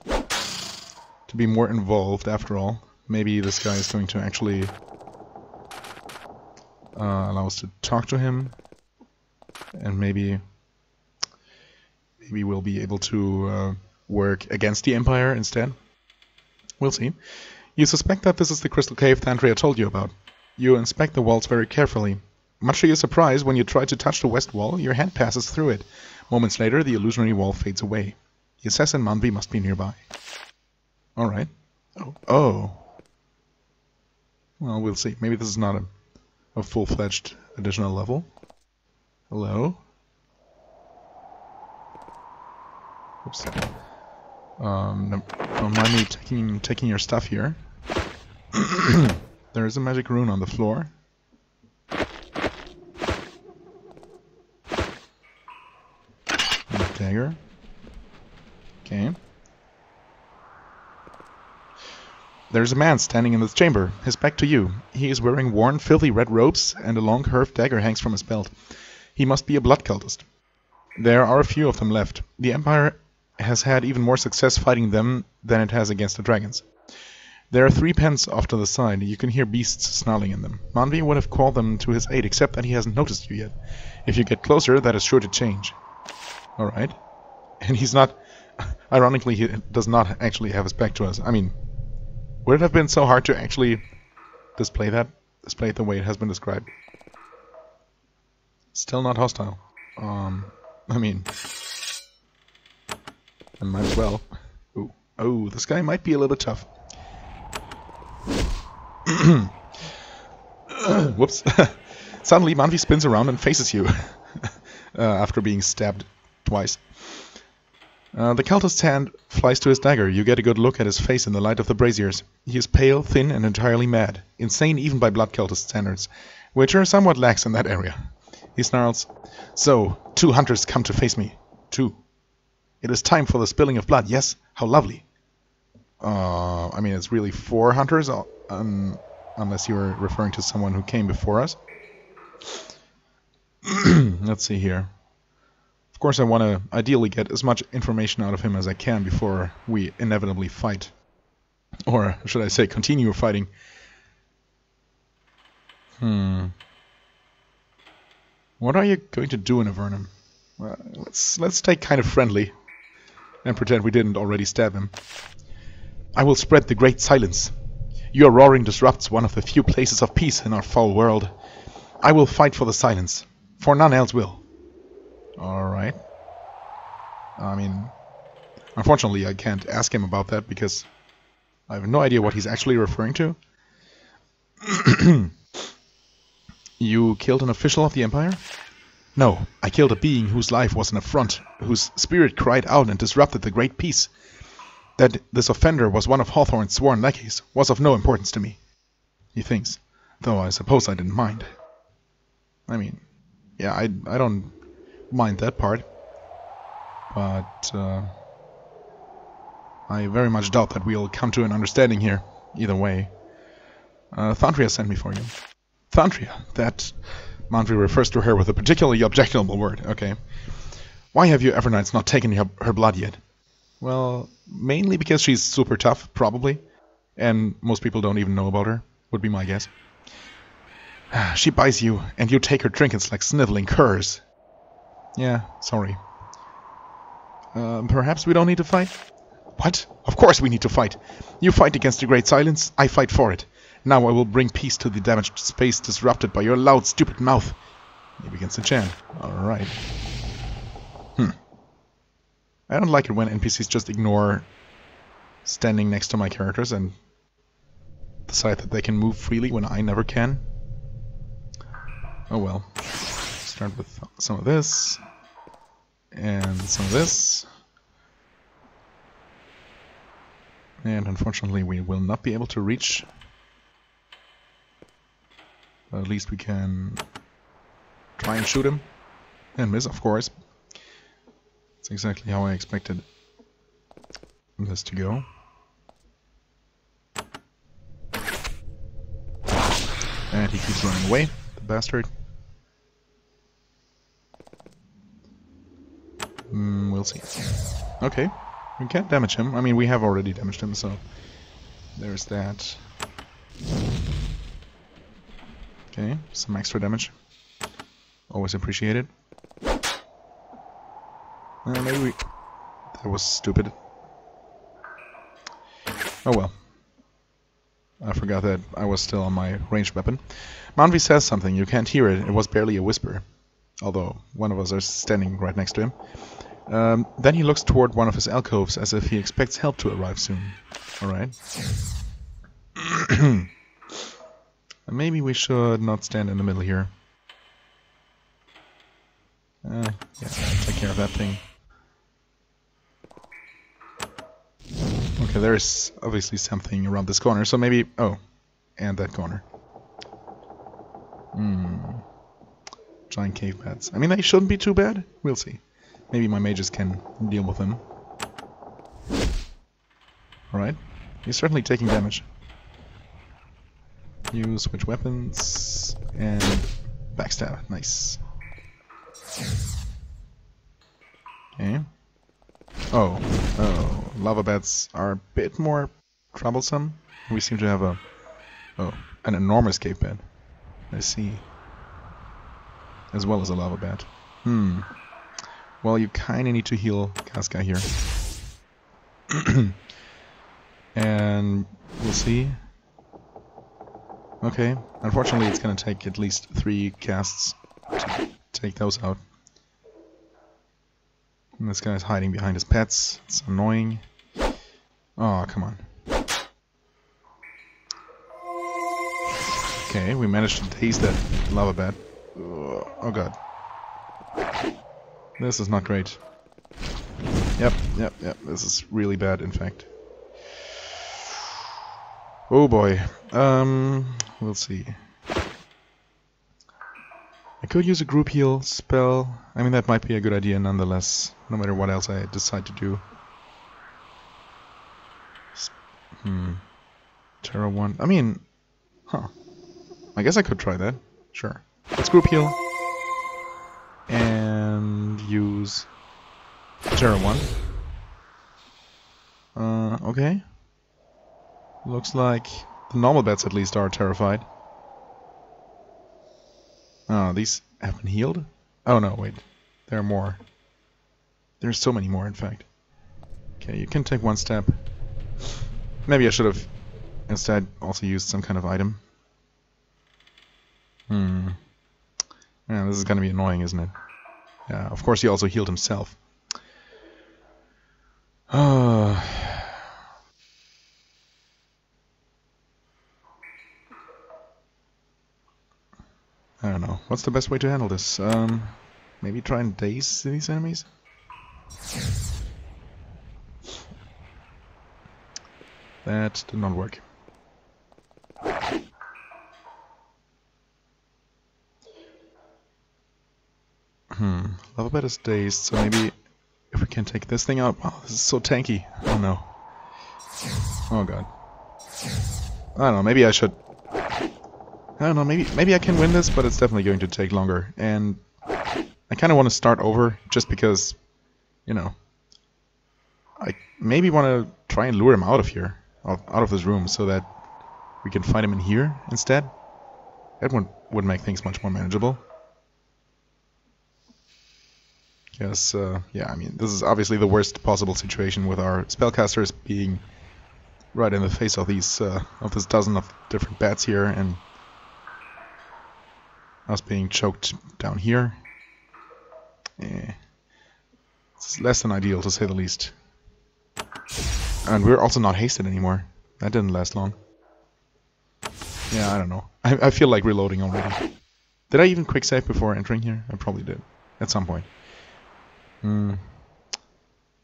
B: to be more involved after all. Maybe this guy is going to actually allow us to talk to him, and maybe we'll be able to work against the Empire instead. We'll see. You suspect that this is the crystal cave Thantria told you about. You inspect the walls very carefully. Much to your surprise, when you try to touch the west wall, your hand passes through it. Moments later, the illusionary wall fades away. The assassin Manvi must be nearby. Alright. Oh. Well, we'll see. Maybe this is not a full-fledged additional level. Hello? Oops. Don't mind me taking your stuff here. There is a magic rune on the floor. And a dagger. Okay. There's a man standing in this chamber, his back to you. He is wearing worn, filthy red robes, and a long curved dagger hangs from his belt. He must be a blood cultist. There are a few of them left. The Empire has had even more success fighting them than it has against the dragons. There are 3 pens off to the side. You can hear beasts snarling in them. Manvi would have called them to his aid, except that he hasn't noticed you yet. If you get closer, that is sure to change. Alright. And he's not... Ironically, he does not actually have his back to us. I mean, would it have been so hard to actually display it the way it has been described? Still not hostile. I mean... I might as well. Ooh. Oh, this guy might be a little bit tough. Whoops. Suddenly, Manvi spins around and faces you. After being stabbed twice. The cultist's hand flies to his dagger. You get a good look at his face in the light of the braziers. He is pale, thin, and entirely mad. Insane even by blood cultist standards, which are somewhat lax in that area. He snarls, "So, 2 hunters come to face me. 2. It is time for the spilling of blood, yes? How lovely." I mean, it's really 4 hunters, unless you're referring to someone who came before us. Let's see here. Of course, I want to ideally get as much information out of him as I can before we inevitably fight. Or, should I say, continue fighting. What are you going to do in Avernum? Let's stay kind of friendly and pretend we didn't already stab him. I will spread the great silence. Your roaring disrupts one of the few places of peace in our foul world. I will fight for the silence, for none else will. Alright. I mean, unfortunately I can't ask him about that because I have no idea what he's actually referring to. You killed an official of the Empire? No, I killed a being whose life was an affront, whose spirit cried out and disrupted the great peace. That this offender was one of Hawthorne's sworn lackeys was of no importance to me. He thinks, though I suppose I didn't mind. I mean, yeah, I don't mind that part, but I very much doubt that we'll come to an understanding here, either way. Thantria sent me for you. Thantria, that... Manvi refers to her with a particularly objectionable word, okay. Why have you Evernights not taken her blood yet? Well, mainly because she's super tough, probably. And most people don't even know about her, would be my guess. She buys you, and you take her trinkets like sniveling curs. Yeah, sorry. Perhaps we don't need to fight? What? Of course we need to fight. You fight against the Great Silence, I fight for it. Now I will bring peace to the damaged space disrupted by your loud, stupid mouth. He begins to chant. Alright. I don't like it when NPCs just ignore standing next to my characters and decide that they can move freely when I never can. Oh well. Start with some of this. And some of this. And unfortunately we will not be able to reach. But at least we can try and shoot him. And miss, of course. That's exactly how I expected this to go. And he keeps running away, the bastard. We'll see. Okay, we can't damage him. I mean, we have already damaged him, so there's that. Okay, some extra damage. Always appreciated. Maybe we... That was stupid. Oh well. I forgot that I was still on my ranged weapon. Manvi says something. You can't hear it. It was barely a whisper. Although, one of us is standing right next to him. Then he looks toward one of his alcoves as if he expects help to arrive soon. Alright. Maybe we should not stand in the middle here. Yeah, take care of that thing. Okay, there is obviously something around this corner, so maybe... Oh, and that corner. Giant cave bats. I mean, they shouldn't be too bad. We'll see. Maybe my mages can deal with them. Alright. He's certainly taking damage. You switch weapons and backstab. Nice. Okay. Oh, lava bats are a bit more troublesome. We seem to have an enormous cave bed. I see. As well as a lava bat. Well, you kinda need to heal Casca here. And we'll see. Okay, unfortunately it's gonna take at least 3 casts to take those out. And this guy's hiding behind his pets. It's annoying. Oh, come on. Okay, we managed to taste that lava bat. Oh god. This is not great. Yep. This is really bad, in fact. Oh boy. We'll see. I could use a group heal spell. I mean, that might be a good idea nonetheless, no matter what else I decide to do. Terra 1. I mean, I guess I could try that. Sure. Let's group heal. And use Terra 1. Okay. Looks like the normal bats at least are terrified. Oh, these have been healed? Oh no, wait. There are more. There's so many more, in fact. Okay, you can take one step. Maybe I should have instead also used some kind of item. Yeah, this is gonna be annoying, isn't it? Yeah, of course he also healed himself. I don't know. What's the best way to handle this? Maybe try and daze these enemies? That did not work. Lava bat is dazed, so maybe if we can take this thing out... Oh, this is so tanky. Oh no. Oh god. I don't know, maybe I should... I don't know, maybe I can win this, but it's definitely going to take longer. And I kind of want to start over, just because, you know, I maybe want to try and lure him out of here, out of this room, so that we can find him in here instead. That would make things much more manageable. Yes, yeah, I mean, this is obviously the worst possible situation with our spellcasters being right in the face of these, of this dozen of different bats here, and us being choked down here. It's less than ideal, to say the least. And we're also not hasted anymore. That didn't last long. Yeah, I don't know. I feel like reloading already. Did I even quick save before entering here? I probably did. At some point.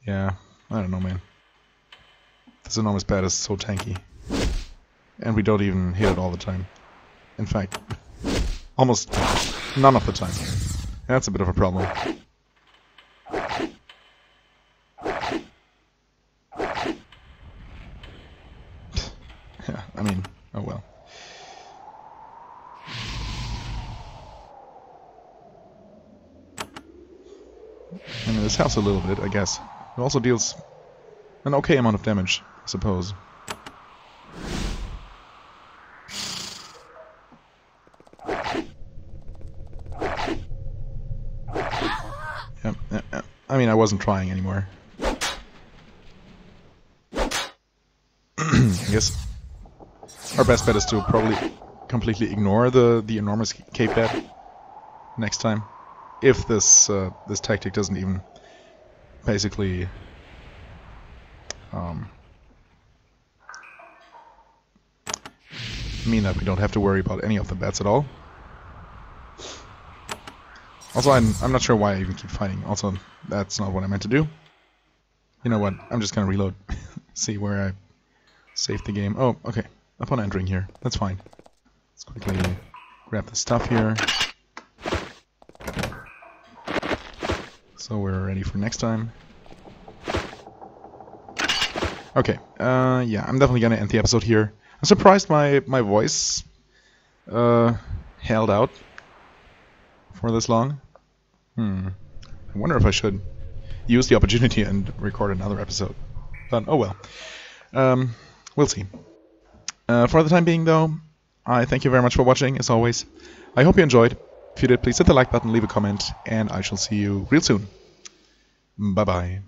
B: Yeah, I don't know, man. This enormous bat is so tanky. And we don't even hit it all the time. In fact, almost none of the time. That's a bit of a problem. Yeah, I mean, oh well. I mean, this helps a little bit, I guess. It also deals an okay amount of damage, I suppose. Yep, yep. I mean, I wasn't trying anymore. I guess our best bet is to probably completely ignore the enormous cave bat next time, if this this tactic doesn't even basically mean that we don't have to worry about any of the bats at all. Also, I'm not sure why I even keep fighting. Also, that's not what I meant to do. You know what? I'm just gonna reload. See where I saved the game. Oh, okay. Upon entering here. That's fine. Let's quickly grab the stuff here. So we're ready for next time. Okay. Yeah, I'm definitely gonna end the episode here. I'm surprised my voice held out for this long. I wonder if I should use the opportunity and record another episode. But oh well. We'll see. For the time being, though, I thank you very much for watching, as always. I hope you enjoyed. If you did, please hit the like button, leave a comment, and I shall see you real soon. Bye-bye.